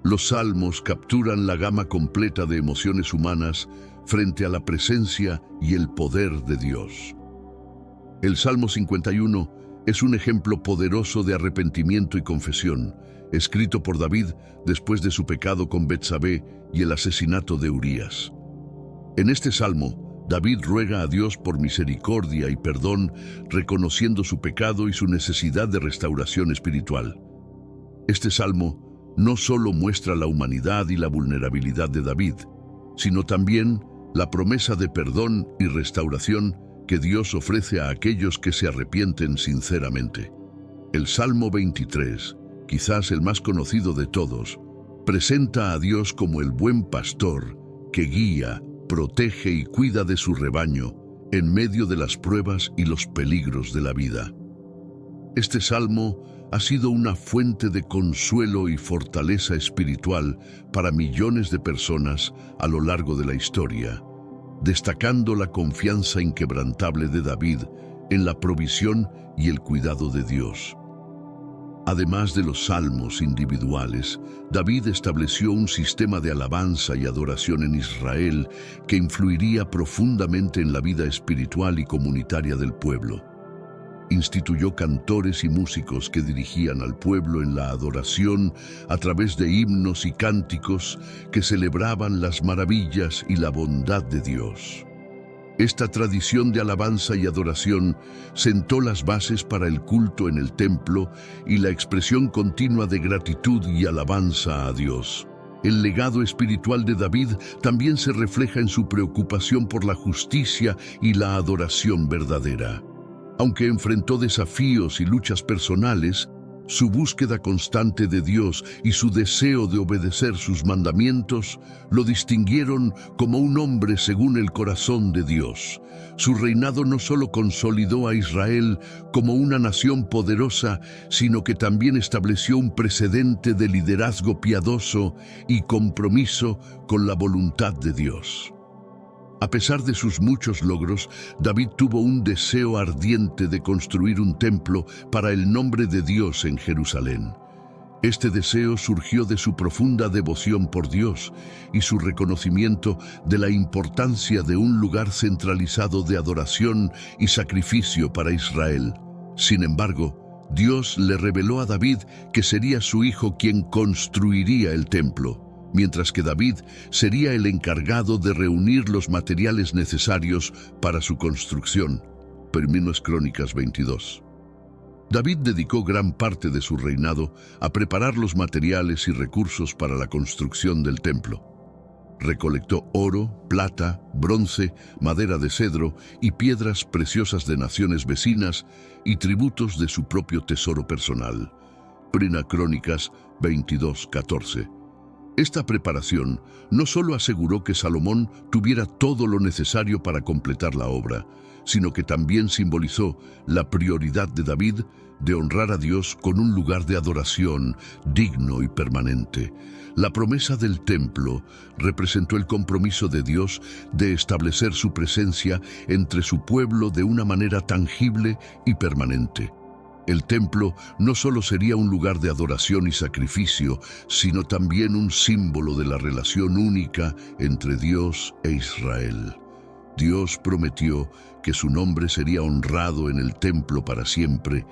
los salmos capturan la gama completa de emociones humanas frente a la presencia y el poder de Dios. El Salmo 51 es un ejemplo poderoso de arrepentimiento y confesión, escrito por David después de su pecado con Betsabé y el asesinato de Urías. En este salmo, David ruega a Dios por misericordia y perdón, reconociendo su pecado y su necesidad de restauración espiritual. Este salmo no solo muestra la humanidad y la vulnerabilidad de David, sino también la promesa de perdón y restauración que Dios ofrece a aquellos que se arrepienten sinceramente. El Salmo 23, quizás el más conocido de todos, presenta a Dios como el buen pastor que guía, protege y cuida de su rebaño en medio de las pruebas y los peligros de la vida. Este salmo ha sido una fuente de consuelo y fortaleza espiritual para millones de personas a lo largo de la historia, destacando la confianza inquebrantable de David en la provisión y el cuidado de Dios. Además de los salmos individuales, David estableció un sistema de alabanza y adoración en Israel que influiría profundamente en la vida espiritual y comunitaria del pueblo. Instituyó cantores y músicos que dirigían al pueblo en la adoración a través de himnos y cánticos que celebraban las maravillas y la bondad de Dios. Esta tradición de alabanza y adoración sentó las bases para el culto en el templo y la expresión continua de gratitud y alabanza a Dios. El legado espiritual de David también se refleja en su preocupación por la justicia y la adoración verdadera. Aunque enfrentó desafíos y luchas personales, su búsqueda constante de Dios y su deseo de obedecer sus mandamientos lo distinguieron como un hombre según el corazón de Dios. Su reinado no solo consolidó a Israel como una nación poderosa, sino que también estableció un precedente de liderazgo piadoso y compromiso con la voluntad de Dios. A pesar de sus muchos logros, David tuvo un deseo ardiente de construir un templo para el nombre de Dios en Jerusalén. Este deseo surgió de su profunda devoción por Dios y su reconocimiento de la importancia de un lugar centralizado de adoración y sacrificio para Israel. Sin embargo, Dios le reveló a David que sería su hijo quien construiría el templo, mientras que David sería el encargado de reunir los materiales necesarios para su construcción. 1 Crónicas 22. David dedicó gran parte de su reinado a preparar los materiales y recursos para la construcción del templo. Recolectó oro, plata, bronce, madera de cedro y piedras preciosas de naciones vecinas y tributos de su propio tesoro personal. 1 Crónicas 22:14. Esta preparación no solo aseguró que Salomón tuviera todo lo necesario para completar la obra, sino que también simbolizó la prioridad de David de honrar a Dios con un lugar de adoración digno y permanente. La promesa del templo representó el compromiso de Dios de establecer su presencia entre su pueblo de una manera tangible y permanente. El templo no solo sería un lugar de adoración y sacrificio, sino también un símbolo de la relación única entre Dios e Israel. Dios prometió que su nombre sería honrado en el templo para siempre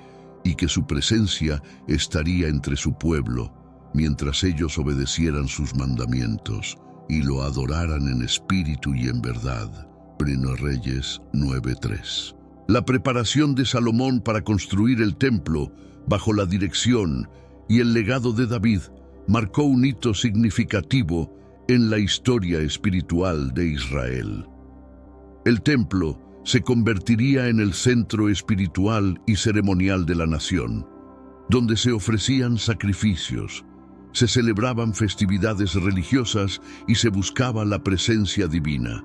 y que su presencia estaría entre su pueblo, mientras ellos obedecieran sus mandamientos y lo adoraran en espíritu y en verdad. 1 Reyes 9:3. La preparación de Salomón para construir el templo, bajo la dirección y el legado de David, marcó un hito significativo en la historia espiritual de Israel. El templo se convertiría en el centro espiritual y ceremonial de la nación, donde se ofrecían sacrificios, se celebraban festividades religiosas y se buscaba la presencia divina.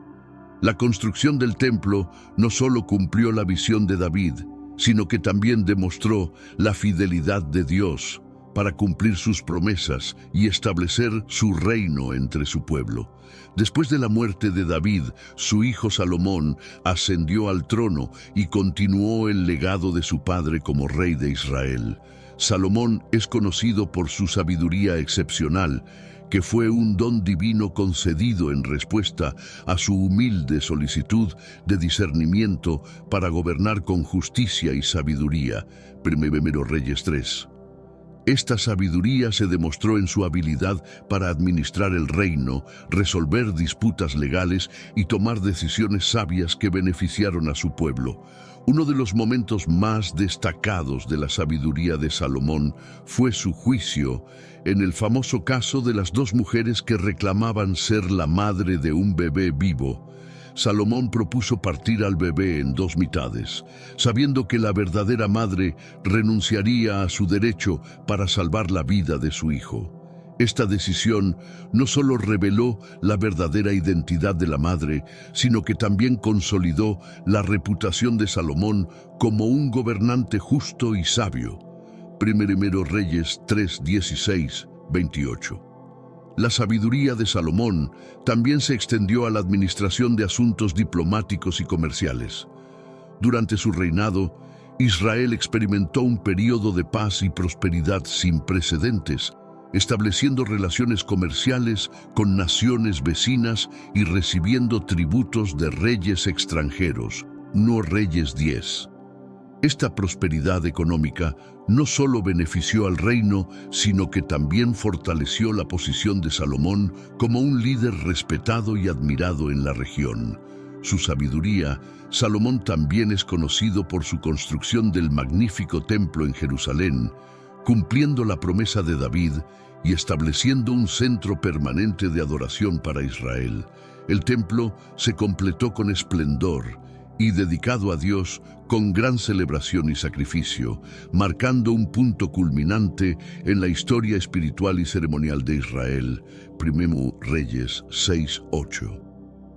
La construcción del templo no solo cumplió la visión de David, sino que también demostró la fidelidad de Dios para cumplir sus promesas y establecer su reino entre su pueblo. Después de la muerte de David, su hijo Salomón ascendió al trono y continuó el legado de su padre como rey de Israel. Salomón es conocido por su sabiduría excepcional, que fue un don divino concedido en respuesta a su humilde solicitud de discernimiento para gobernar con justicia y sabiduría. Primero Reyes 3. Esta sabiduría se demostró en su habilidad para administrar el reino, resolver disputas legales y tomar decisiones sabias que beneficiaron a su pueblo. Uno de los momentos más destacados de la sabiduría de Salomón fue su juicio en el famoso caso de las dos mujeres que reclamaban ser la madre de un bebé vivo. Salomón propuso partir al bebé en dos mitades, sabiendo que la verdadera madre renunciaría a su derecho para salvar la vida de su hijo. Esta decisión no solo reveló la verdadera identidad de la madre, sino que también consolidó la reputación de Salomón como un gobernante justo y sabio. Primero Reyes 3, 16, 28. La sabiduría de Salomón también se extendió a la administración de asuntos diplomáticos y comerciales. Durante su reinado, Israel experimentó un período de paz y prosperidad sin precedentes, estableciendo relaciones comerciales con naciones vecinas y recibiendo tributos de reyes extranjeros, no Reyes 10. Esta prosperidad económica no solo benefició al reino, sino que también fortaleció la posición de Salomón como un líder respetado y admirado en la región. Su sabiduría, Salomón también es conocido por su construcción del magnífico templo en Jerusalén, cumpliendo la promesa de David y estableciendo un centro permanente de adoración para Israel. El templo se completó con esplendor y dedicado a Dios con gran celebración y sacrificio, marcando un punto culminante en la historia espiritual y ceremonial de Israel. Primero Reyes 6:8.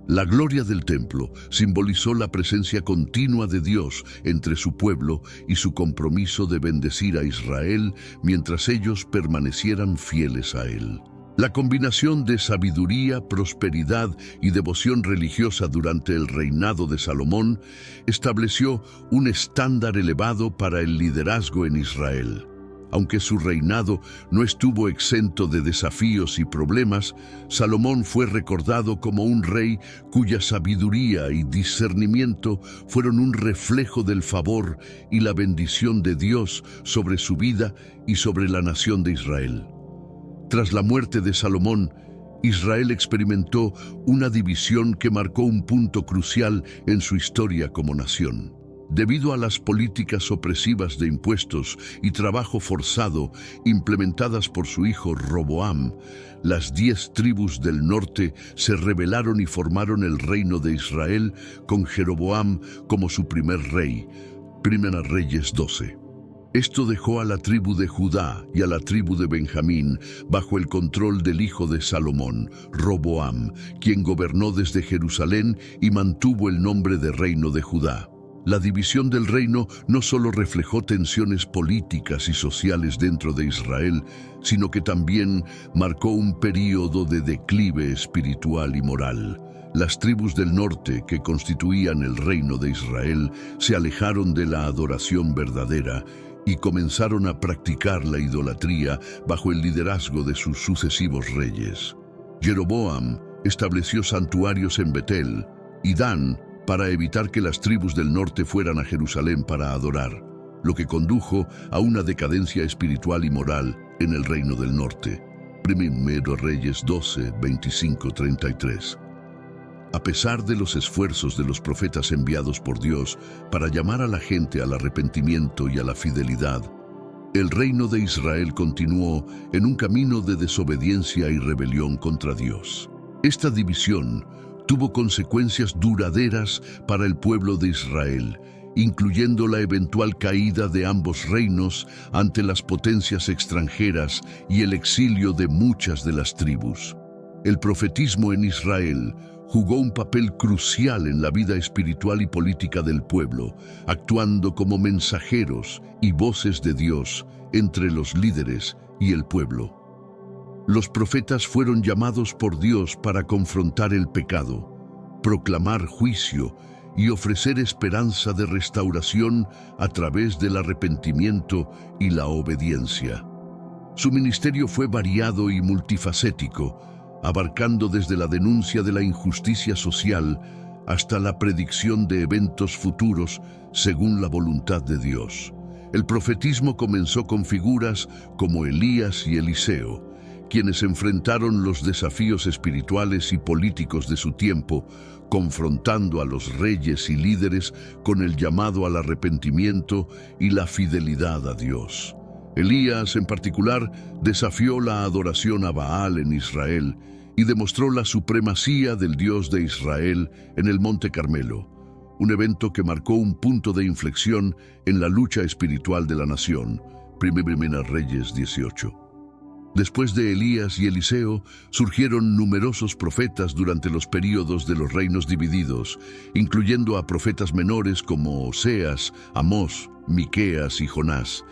La gloria del templo simbolizó la presencia continua de Dios entre su pueblo y su compromiso de bendecir a Israel mientras ellos permanecieran fieles a él. La combinación de sabiduría, prosperidad y devoción religiosa durante el reinado de Salomón estableció un estándar elevado para el liderazgo en Israel. Aunque su reinado no estuvo exento de desafíos y problemas, Salomón fue recordado como un rey cuya sabiduría y discernimiento fueron un reflejo del favor y la bendición de Dios sobre su vida y sobre la nación de Israel. Tras la muerte de Salomón, Israel experimentó una división que marcó un punto crucial en su historia como nación. Debido a las políticas opresivas de impuestos y trabajo forzado implementadas por su hijo Roboam, las 10 tribus del norte se rebelaron y formaron el reino de Israel con Jeroboam como su primer rey. Primera Reyes 12. Esto dejó a la tribu de Judá y a la tribu de Benjamín bajo el control del hijo de Salomón, Roboam, quien gobernó desde Jerusalén y mantuvo el nombre de reino de Judá. La división del reino no solo reflejó tensiones políticas y sociales dentro de Israel, sino que también marcó un período de declive espiritual y moral. Las tribus del norte, que constituían el reino de Israel, se alejaron de la adoración verdadera y comenzaron a practicar la idolatría bajo el liderazgo de sus sucesivos reyes. Jeroboam estableció santuarios en Betel y Dan para evitar que las tribus del norte fueran a Jerusalén para adorar, lo que condujo a una decadencia espiritual y moral en el reino del norte. Primero Reyes 12, 25-33. A pesar de los esfuerzos de los profetas enviados por Dios para llamar a la gente al arrepentimiento y a la fidelidad, el reino de Israel continuó en un camino de desobediencia y rebelión contra Dios. Esta división tuvo consecuencias duraderas para el pueblo de Israel, incluyendo la eventual caída de ambos reinos ante las potencias extranjeras y el exilio de muchas de las tribus. El profetismo en Israel jugó un papel crucial en la vida espiritual y política del pueblo, actuando como mensajeros y voces de Dios entre los líderes y el pueblo. Los profetas fueron llamados por Dios para confrontar el pecado, proclamar juicio y ofrecer esperanza de restauración a través del arrepentimiento y la obediencia. Su ministerio fue variado y multifacético, abarcando desde la denuncia de la injusticia social hasta la predicción de eventos futuros según la voluntad de Dios. El profetismo comenzó con figuras como Elías y Eliseo, quienes enfrentaron los desafíos espirituales y políticos de su tiempo, confrontando a los reyes y líderes con el llamado al arrepentimiento y la fidelidad a Dios. Elías, en particular, desafió la adoración a Baal en Israel y demostró la supremacía del Dios de Israel en el Monte Carmelo, un evento que marcó un punto de inflexión en la lucha espiritual de la nación. Primera Reyes 18. Después de Elías y Eliseo, surgieron numerosos profetas durante los períodos de los reinos divididos, incluyendo a profetas menores como Oseas, Amós, Miqueas y Jonás,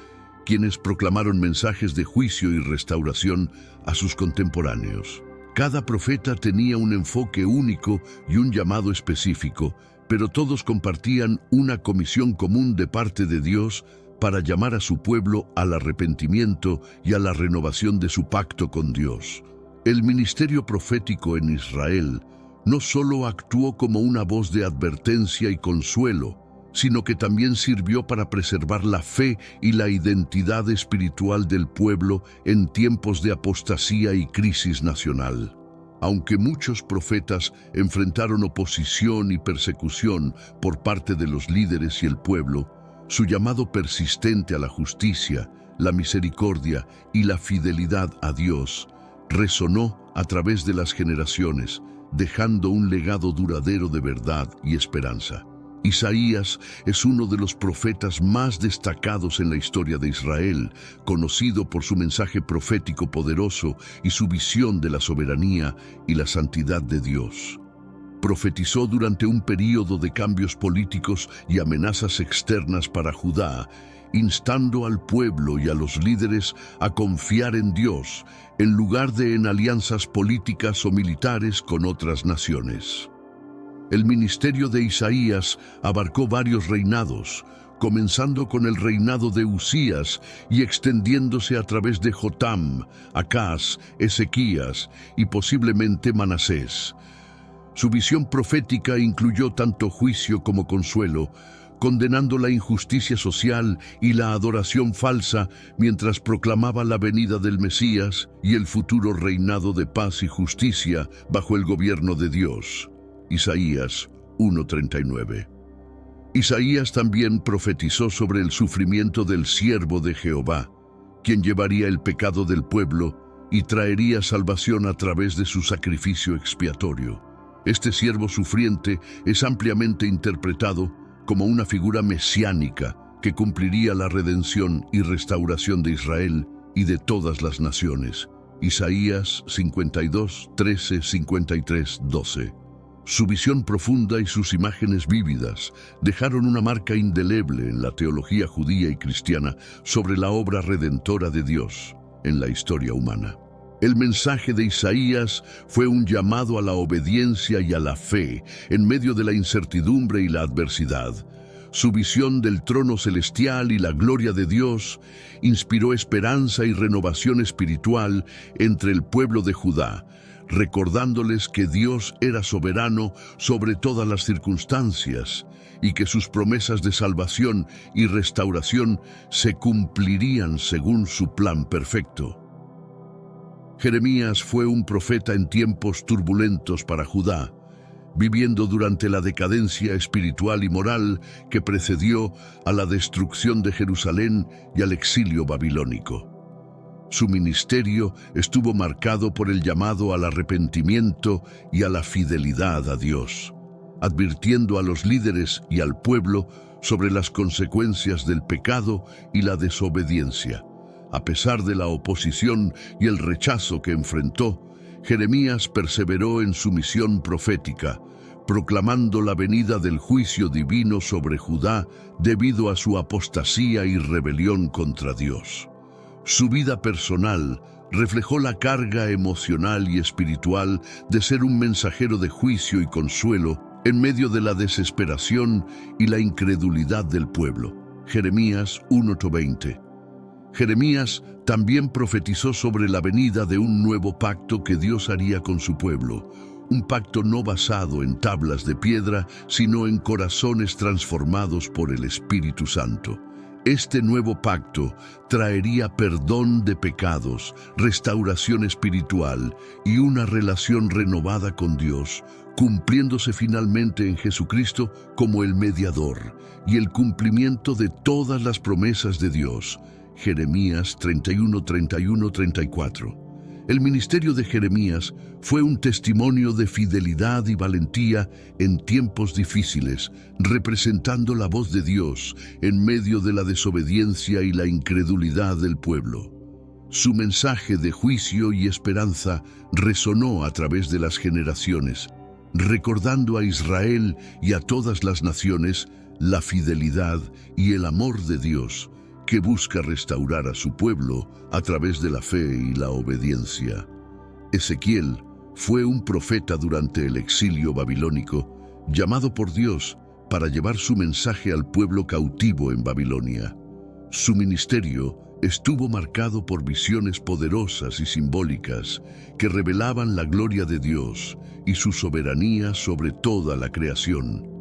quienes proclamaron mensajes de juicio y restauración a sus contemporáneos. Cada profeta tenía un enfoque único y un llamado específico, pero todos compartían una comisión común de parte de Dios para llamar a su pueblo al arrepentimiento y a la renovación de su pacto con Dios. El ministerio profético en Israel no solo actuó como una voz de advertencia y consuelo, sino que también sirvió para preservar la fe y la identidad espiritual del pueblo en tiempos de apostasía y crisis nacional. Aunque muchos profetas enfrentaron oposición y persecución por parte de los líderes y el pueblo, su llamado persistente a la justicia, la misericordia y la fidelidad a Dios resonó a través de las generaciones, dejando un legado duradero de verdad y esperanza. Isaías es uno de los profetas más destacados en la historia de Israel, conocido por su mensaje profético poderoso y su visión de la soberanía y la santidad de Dios. Profetizó durante un período de cambios políticos y amenazas externas para Judá, instando al pueblo y a los líderes a confiar en Dios, en lugar de en alianzas políticas o militares con otras naciones. El ministerio de Isaías abarcó varios reinados, comenzando con el reinado de Usías y extendiéndose a través de Jotam, Acaz, Ezequías y posiblemente Manasés. Su visión profética incluyó tanto juicio como consuelo, condenando la injusticia social y la adoración falsa mientras proclamaba la venida del Mesías y el futuro reinado de paz y justicia bajo el gobierno de Dios. Isaías 1:39. Isaías también profetizó sobre el sufrimiento del siervo de Jehová, quien llevaría el pecado del pueblo y traería salvación a través de su sacrificio expiatorio. Este siervo sufriente es ampliamente interpretado como una figura mesiánica que cumpliría la redención y restauración de Israel y de todas las naciones. Isaías 52, 13, 53, 12. Su visión profunda y sus imágenes vívidas dejaron una marca indeleble en la teología judía y cristiana sobre la obra redentora de Dios en la historia humana. El mensaje de Isaías fue un llamado a la obediencia y a la fe en medio de la incertidumbre y la adversidad. Su visión del trono celestial y la gloria de Dios inspiró esperanza y renovación espiritual entre el pueblo de Judá, recordándoles que Dios era soberano sobre todas las circunstancias y que sus promesas de salvación y restauración se cumplirían según su plan perfecto. Jeremías fue un profeta en tiempos turbulentos para Judá, viviendo durante la decadencia espiritual y moral que precedió a la destrucción de Jerusalén y al exilio babilónico. Su ministerio estuvo marcado por el llamado al arrepentimiento y a la fidelidad a Dios, advirtiendo a los líderes y al pueblo sobre las consecuencias del pecado y la desobediencia. A pesar de la oposición y el rechazo que enfrentó, Jeremías perseveró en su misión profética, proclamando la venida del juicio divino sobre Judá debido a su apostasía y rebelión contra Dios. Su vida personal reflejó la carga emocional y espiritual de ser un mensajero de juicio y consuelo en medio de la desesperación y la incredulidad del pueblo. Jeremías 1:20. Jeremías también profetizó sobre la venida de un nuevo pacto que Dios haría con su pueblo, un pacto no basado en tablas de piedra, sino en corazones transformados por el Espíritu Santo. Este nuevo pacto traería perdón de pecados, restauración espiritual y una relación renovada con Dios, cumpliéndose finalmente en Jesucristo como el mediador y el cumplimiento de todas las promesas de Dios. Jeremías 31, 31, 34. El ministerio de Jeremías fue un testimonio de fidelidad y valentía en tiempos difíciles, representando la voz de Dios en medio de la desobediencia y la incredulidad del pueblo. Su mensaje de juicio y esperanza resonó a través de las generaciones, recordando a Israel y a todas las naciones la fidelidad y el amor de Dios, que busca restaurar a su pueblo a través de la fe y la obediencia. Ezequiel fue un profeta durante el exilio babilónico, llamado por Dios para llevar su mensaje al pueblo cautivo en Babilonia. Su ministerio estuvo marcado por visiones poderosas y simbólicas que revelaban la gloria de Dios y su soberanía sobre toda la creación.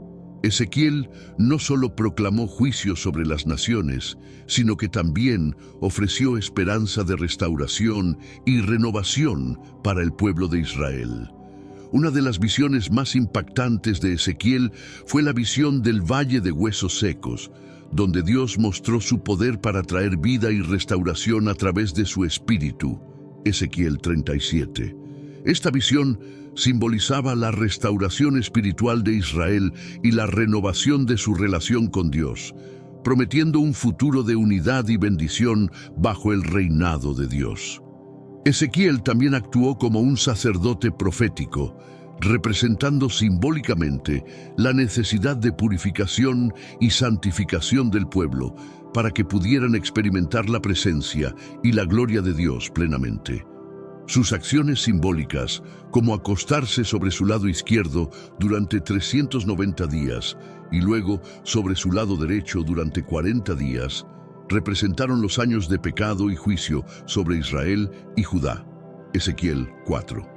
Ezequiel no solo proclamó juicio sobre las naciones, sino que también ofreció esperanza de restauración y renovación para el pueblo de Israel. Una de las visiones más impactantes de Ezequiel fue la visión del Valle de Huesos Secos, donde Dios mostró su poder para traer vida y restauración a través de su Espíritu. Ezequiel 37. Esta visión simbolizaba la restauración espiritual de Israel y la renovación de su relación con Dios, prometiendo un futuro de unidad y bendición bajo el reinado de Dios. Ezequiel también actuó como un sacerdote profético, representando simbólicamente la necesidad de purificación y santificación del pueblo para que pudieran experimentar la presencia y la gloria de Dios plenamente. Sus acciones simbólicas, como acostarse sobre su lado izquierdo durante 390 días y luego sobre su lado derecho durante 40 días, representaron los años de pecado y juicio sobre Israel y Judá. Ezequiel 4.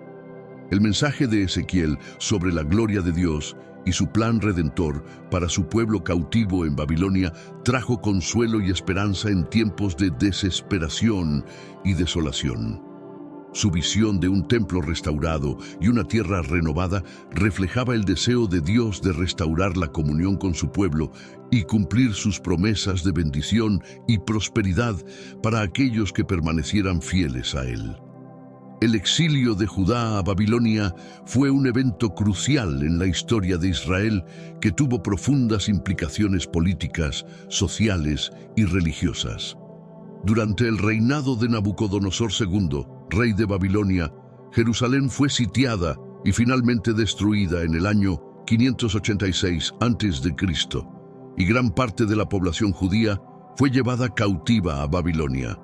El mensaje de Ezequiel sobre la gloria de Dios y su plan redentor para su pueblo cautivo en Babilonia trajo consuelo y esperanza en tiempos de desesperación y desolación. Su visión de un templo restaurado y una tierra renovada reflejaba el deseo de Dios de restaurar la comunión con su pueblo y cumplir sus promesas de bendición y prosperidad para aquellos que permanecieran fieles a Él. El exilio de Judá a Babilonia fue un evento crucial en la historia de Israel que tuvo profundas implicaciones políticas, sociales y religiosas. Durante el reinado de Nabucodonosor II, rey de Babilonia, Jerusalén fue sitiada y finalmente destruida en el año 586 a.C., y gran parte de la población judía fue llevada cautiva a Babilonia.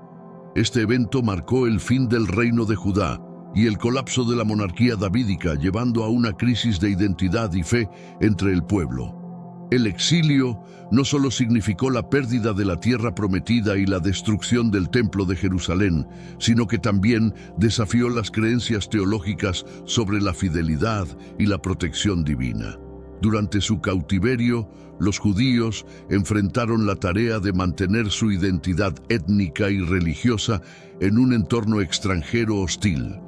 Este evento marcó el fin del reino de Judá y el colapso de la monarquía davídica, llevando a una crisis de identidad y fe entre el pueblo. El exilio no solo significó la pérdida de la tierra prometida y la destrucción del templo de Jerusalén, sino que también desafió las creencias teológicas sobre la fidelidad y la protección divina. Durante su cautiverio, los judíos enfrentaron la tarea de mantener su identidad étnica y religiosa en un entorno extranjero hostil,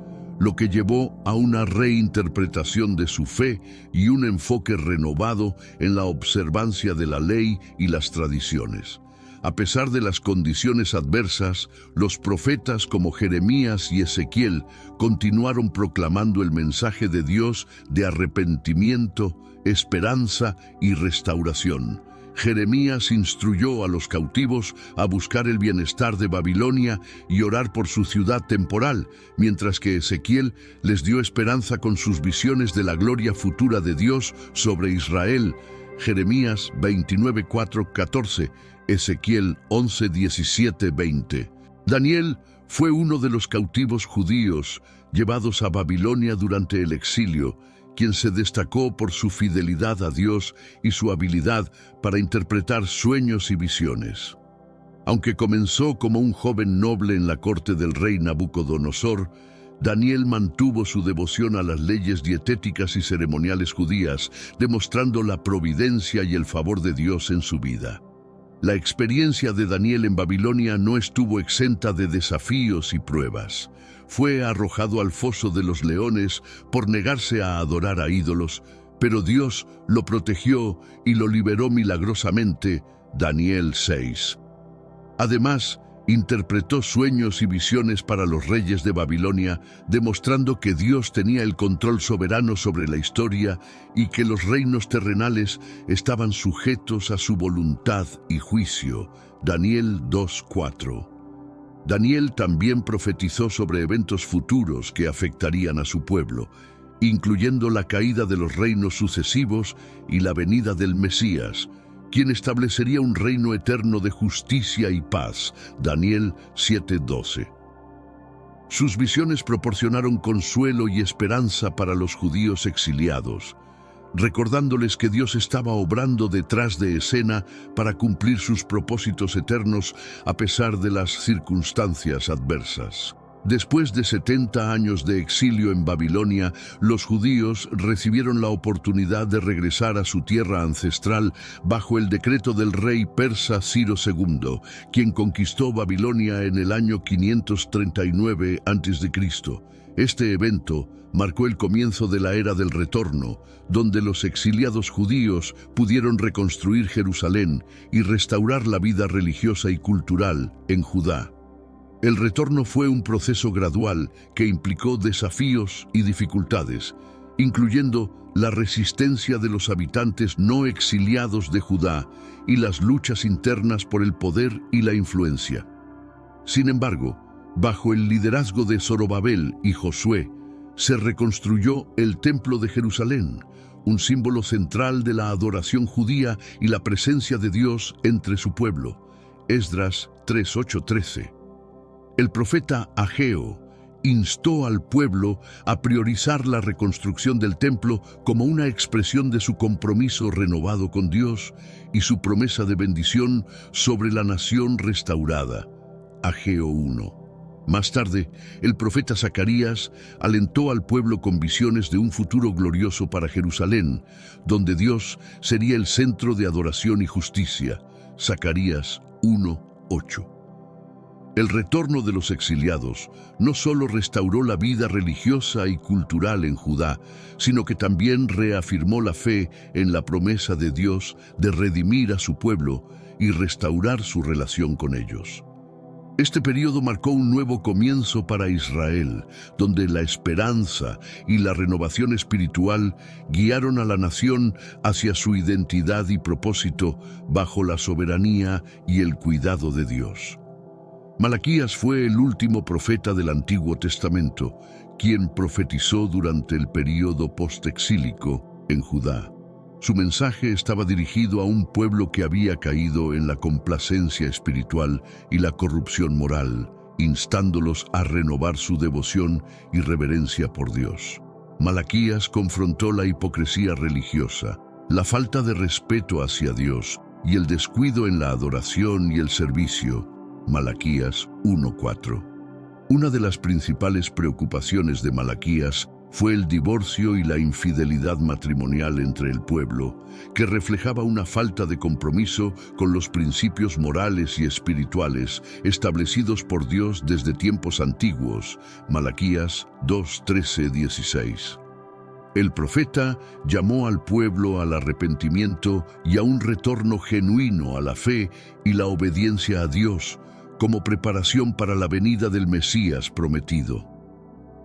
lo que llevó a una reinterpretación de su fe y un enfoque renovado en la observancia de la ley y las tradiciones. A pesar de las condiciones adversas, los profetas como Jeremías y Ezequiel continuaron proclamando el mensaje de Dios de arrepentimiento, esperanza y restauración. Jeremías instruyó a los cautivos a buscar el bienestar de Babilonia y orar por su ciudad temporal, mientras que Ezequiel les dio esperanza con sus visiones de la gloria futura de Dios sobre Israel. Jeremías 29, 4, 14, Ezequiel 11, 17, 20. Daniel fue uno de los cautivos judíos llevados a Babilonia durante el exilio quien se destacó por su fidelidad a Dios y su habilidad para interpretar sueños y visiones. Aunque comenzó como un joven noble en la corte del rey Nabucodonosor, Daniel mantuvo su devoción a las leyes dietéticas y ceremoniales judías, demostrando la providencia y el favor de Dios en su vida. La experiencia de Daniel en Babilonia no estuvo exenta de desafíos y pruebas. Fue arrojado al foso de los leones por negarse a adorar a ídolos, pero Dios lo protegió y lo liberó milagrosamente. Daniel 6. Además, interpretó sueños y visiones para los reyes de Babilonia, demostrando que Dios tenía el control soberano sobre la historia y que los reinos terrenales estaban sujetos a su voluntad y juicio. Daniel 2:4. Daniel también profetizó sobre eventos futuros que afectarían a su pueblo, incluyendo la caída de los reinos sucesivos y la venida del Mesías, quien establecería un reino eterno de justicia y paz. Daniel 7:12. Sus visiones proporcionaron consuelo y esperanza para los judíos exiliados, recordándoles que Dios estaba obrando detrás de escena para cumplir sus propósitos eternos a pesar de las circunstancias adversas. Después de 70 años de exilio en Babilonia, los judíos recibieron la oportunidad de regresar a su tierra ancestral bajo el decreto del rey persa Ciro II, quien conquistó Babilonia en el año 539 a.C. Este evento marcó el comienzo de la era del retorno, donde los exiliados judíos pudieron reconstruir Jerusalén y restaurar la vida religiosa y cultural en Judá. El retorno fue un proceso gradual que implicó desafíos y dificultades, incluyendo la resistencia de los habitantes no exiliados de Judá y las luchas internas por el poder y la influencia. Sin embargo, bajo el liderazgo de Zorobabel y Josué, se reconstruyó el Templo de Jerusalén, un símbolo central de la adoración judía y la presencia de Dios entre su pueblo. Esdras 3:8-13. El profeta Ageo instó al pueblo a priorizar la reconstrucción del templo como una expresión de su compromiso renovado con Dios y su promesa de bendición sobre la nación restaurada. Ageo 1. Más tarde, el profeta Zacarías alentó al pueblo con visiones de un futuro glorioso para Jerusalén, donde Dios sería el centro de adoración y justicia. Zacarías 1:8. El retorno de los exiliados no solo restauró la vida religiosa y cultural en Judá, sino que también reafirmó la fe en la promesa de Dios de redimir a su pueblo y restaurar su relación con ellos. Este periodo marcó un nuevo comienzo para Israel, donde la esperanza y la renovación espiritual guiaron a la nación hacia su identidad y propósito bajo la soberanía y el cuidado de Dios. Malaquías fue el último profeta del Antiguo Testamento, quien profetizó durante el período postexílico en Judá. Su mensaje estaba dirigido a un pueblo que había caído en la complacencia espiritual y la corrupción moral, instándolos a renovar su devoción y reverencia por Dios. Malaquías confrontó la hipocresía religiosa, la falta de respeto hacia Dios y el descuido en la adoración y el servicio. Malaquías 1:4. Una de las principales preocupaciones de Malaquías fue el divorcio y la infidelidad matrimonial entre el pueblo, que reflejaba una falta de compromiso con los principios morales y espirituales establecidos por Dios desde tiempos antiguos. Malaquías 2:13-16. El profeta llamó al pueblo al arrepentimiento y a un retorno genuino a la fe y la obediencia a Dios, como preparación para la venida del Mesías prometido.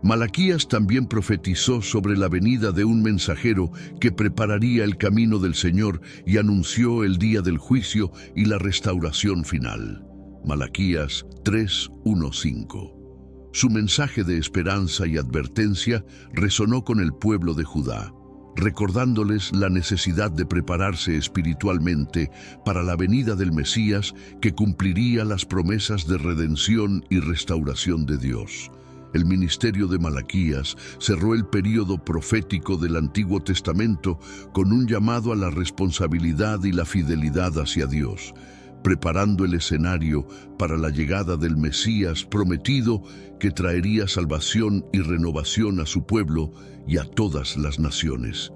Malaquías también profetizó sobre la venida de un mensajero que prepararía el camino del Señor y anunció el día del juicio y la restauración final. Malaquías 3:1-5. Su mensaje de esperanza y advertencia resonó con el pueblo de Judá, recordándoles la necesidad de prepararse espiritualmente para la venida del Mesías que cumpliría las promesas de redención y restauración de Dios. El ministerio de Malaquías cerró el período profético del Antiguo Testamento con un llamado a la responsabilidad y la fidelidad hacia Dios, preparando el escenario para la llegada del Mesías prometido que traería salvación y renovación a su pueblo y a todas las naciones.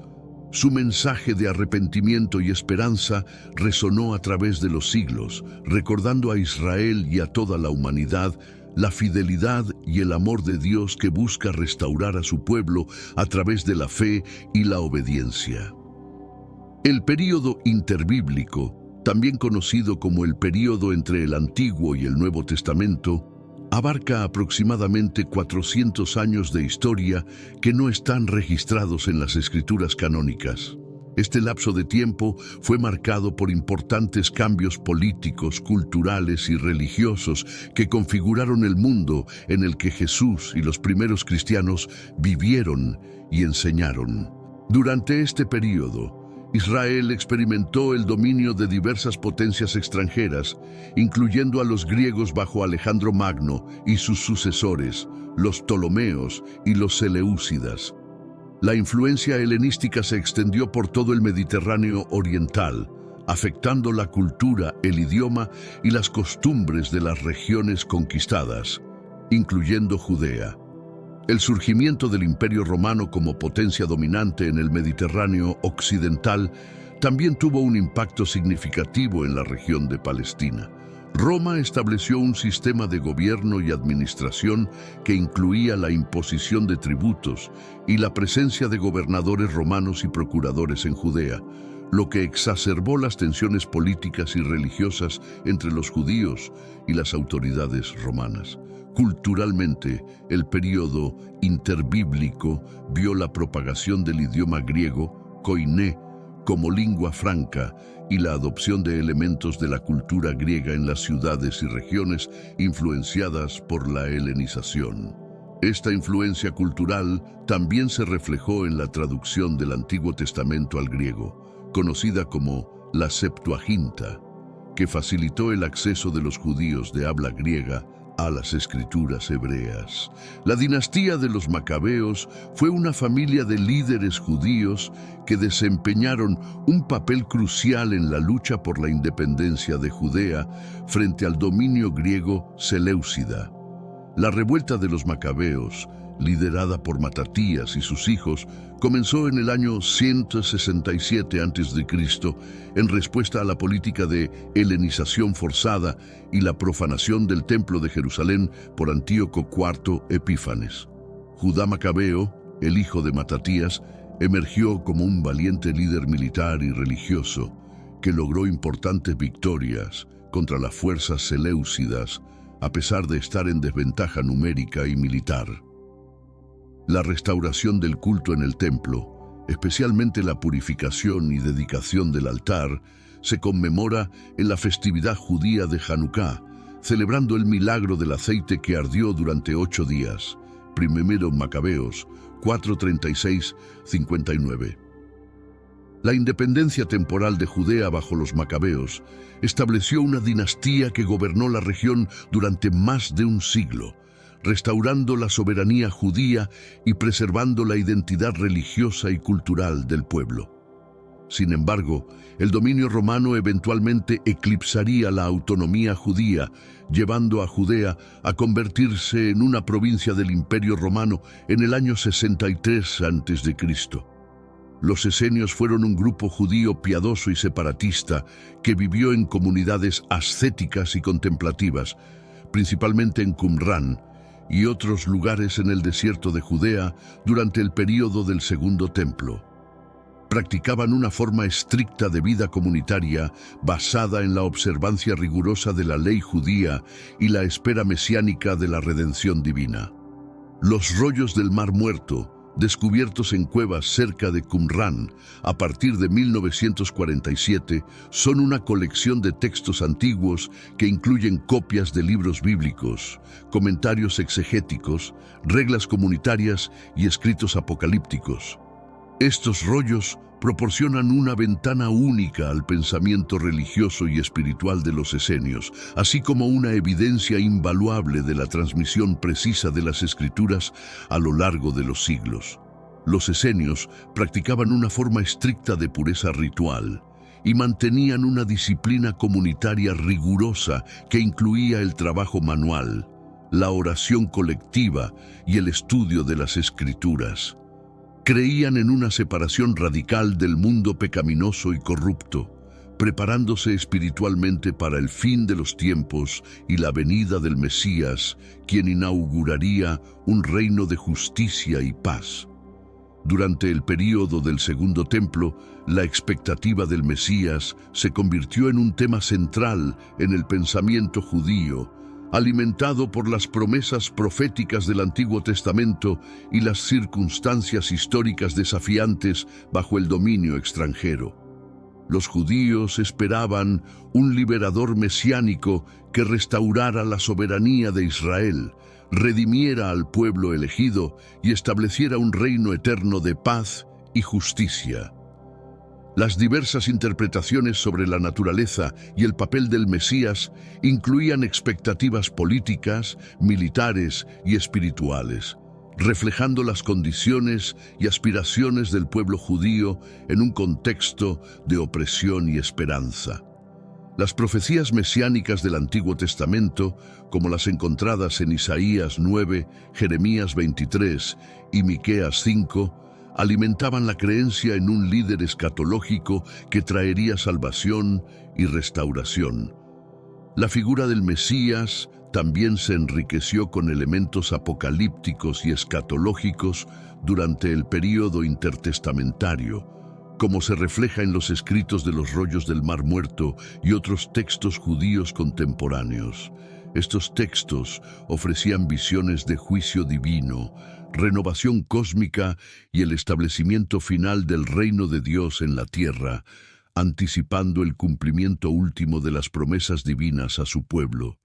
Su mensaje de arrepentimiento y esperanza resonó a través de los siglos, recordando a Israel y a toda la humanidad la fidelidad y el amor de Dios que busca restaurar a su pueblo a través de la fe y la obediencia. El período interbíblico, también conocido como el período entre el Antiguo y el Nuevo Testamento, abarca aproximadamente 400 años de historia que no están registrados en las escrituras canónicas. Este lapso de tiempo fue marcado por importantes cambios políticos, culturales y religiosos que configuraron el mundo en el que Jesús y los primeros cristianos vivieron y enseñaron. Durante este período, Israel experimentó el dominio de diversas potencias extranjeras, incluyendo a los griegos bajo Alejandro Magno y sus sucesores, los Ptolomeos y los Seleucidas. La influencia helenística se extendió por todo el Mediterráneo oriental, afectando la cultura, el idioma y las costumbres de las regiones conquistadas, incluyendo Judea. El surgimiento del Imperio Romano como potencia dominante en el Mediterráneo occidental también tuvo un impacto significativo en la región de Palestina. Roma estableció un sistema de gobierno y administración que incluía la imposición de tributos y la presencia de gobernadores romanos y procuradores en Judea, lo que exacerbó las tensiones políticas y religiosas entre los judíos y las autoridades romanas. Culturalmente, el período interbíblico vio la propagación del idioma griego, koiné, como lengua franca y la adopción de elementos de la cultura griega en las ciudades y regiones influenciadas por la helenización. Esta influencia cultural también se reflejó en la traducción del Antiguo Testamento al griego, conocida como la Septuaginta, que facilitó el acceso de los judíos de habla griega a las escrituras hebreas. La dinastía de los Macabeos fue una familia de líderes judíos que desempeñaron un papel crucial en la lucha por la independencia de Judea frente al dominio griego seleucida. La revuelta de los Macabeos, liderada por Matatías y sus hijos, comenzó en el año 167 a.C. en respuesta a la política de helenización forzada y la profanación del Templo de Jerusalén por Antíoco IV Epífanes. Judá Macabeo, el hijo de Matatías, emergió como un valiente líder militar y religioso que logró importantes victorias contra las fuerzas seleucidas, a pesar de estar en desventaja numérica y militar. La restauración del culto en el templo, especialmente la purificación y dedicación del altar, se conmemora en la festividad judía de Hanukkah, celebrando el milagro del aceite que ardió durante 8 días. Primero Macabeos 4:36-59. La independencia temporal de Judea bajo los Macabeos estableció una dinastía que gobernó la región durante más de un siglo, restaurando la soberanía judía y preservando la identidad religiosa y cultural del pueblo. Sin embargo, el dominio romano eventualmente eclipsaría la autonomía judía, llevando a Judea a convertirse en una provincia del Imperio Romano en el año 63 a.C. Los esenios fueron un grupo judío piadoso y separatista que vivió en comunidades ascéticas y contemplativas, principalmente en Qumrán y otros lugares en el desierto de Judea durante el período del Segundo Templo. Practicaban una forma estricta de vida comunitaria basada en la observancia rigurosa de la ley judía y la espera mesiánica de la redención divina. Los rollos del Mar Muerto, descubiertos en cuevas cerca de Qumrán a partir de 1947, son una colección de textos antiguos que incluyen copias de libros bíblicos, comentarios exegéticos, reglas comunitarias y escritos apocalípticos. Estos rollos proporcionan una ventana única al pensamiento religioso y espiritual de los esenios, así como una evidencia invaluable de la transmisión precisa de las Escrituras a lo largo de los siglos. Los esenios practicaban una forma estricta de pureza ritual y mantenían una disciplina comunitaria rigurosa que incluía el trabajo manual, la oración colectiva y el estudio de las Escrituras. Creían en una separación radical del mundo pecaminoso y corrupto, preparándose espiritualmente para el fin de los tiempos y la venida del Mesías, quien inauguraría un reino de justicia y paz. Durante el período del Segundo Templo, la expectativa del Mesías se convirtió en un tema central en el pensamiento judío, alimentado por las promesas proféticas del Antiguo Testamento y las circunstancias históricas desafiantes bajo el dominio extranjero. Los judíos esperaban un liberador mesiánico que restaurara la soberanía de Israel, redimiera al pueblo elegido y estableciera un reino eterno de paz y justicia. Las diversas interpretaciones sobre la naturaleza y el papel del Mesías incluían expectativas políticas, militares y espirituales, reflejando las condiciones y aspiraciones del pueblo judío en un contexto de opresión y esperanza. Las profecías mesiánicas del Antiguo Testamento, como las encontradas en Isaías 9, Jeremías 23 y Miqueas 5, alimentaban la creencia en un líder escatológico que traería salvación y restauración. La figura del Mesías también se enriqueció con elementos apocalípticos y escatológicos durante el período intertestamentario, como se refleja en los escritos de los rollos del Mar Muerto y otros textos judíos contemporáneos. Estos textos ofrecían visiones de juicio divino, renovación cósmica y el establecimiento final del reino de Dios en la tierra, anticipando el cumplimiento último de las promesas divinas a su pueblo.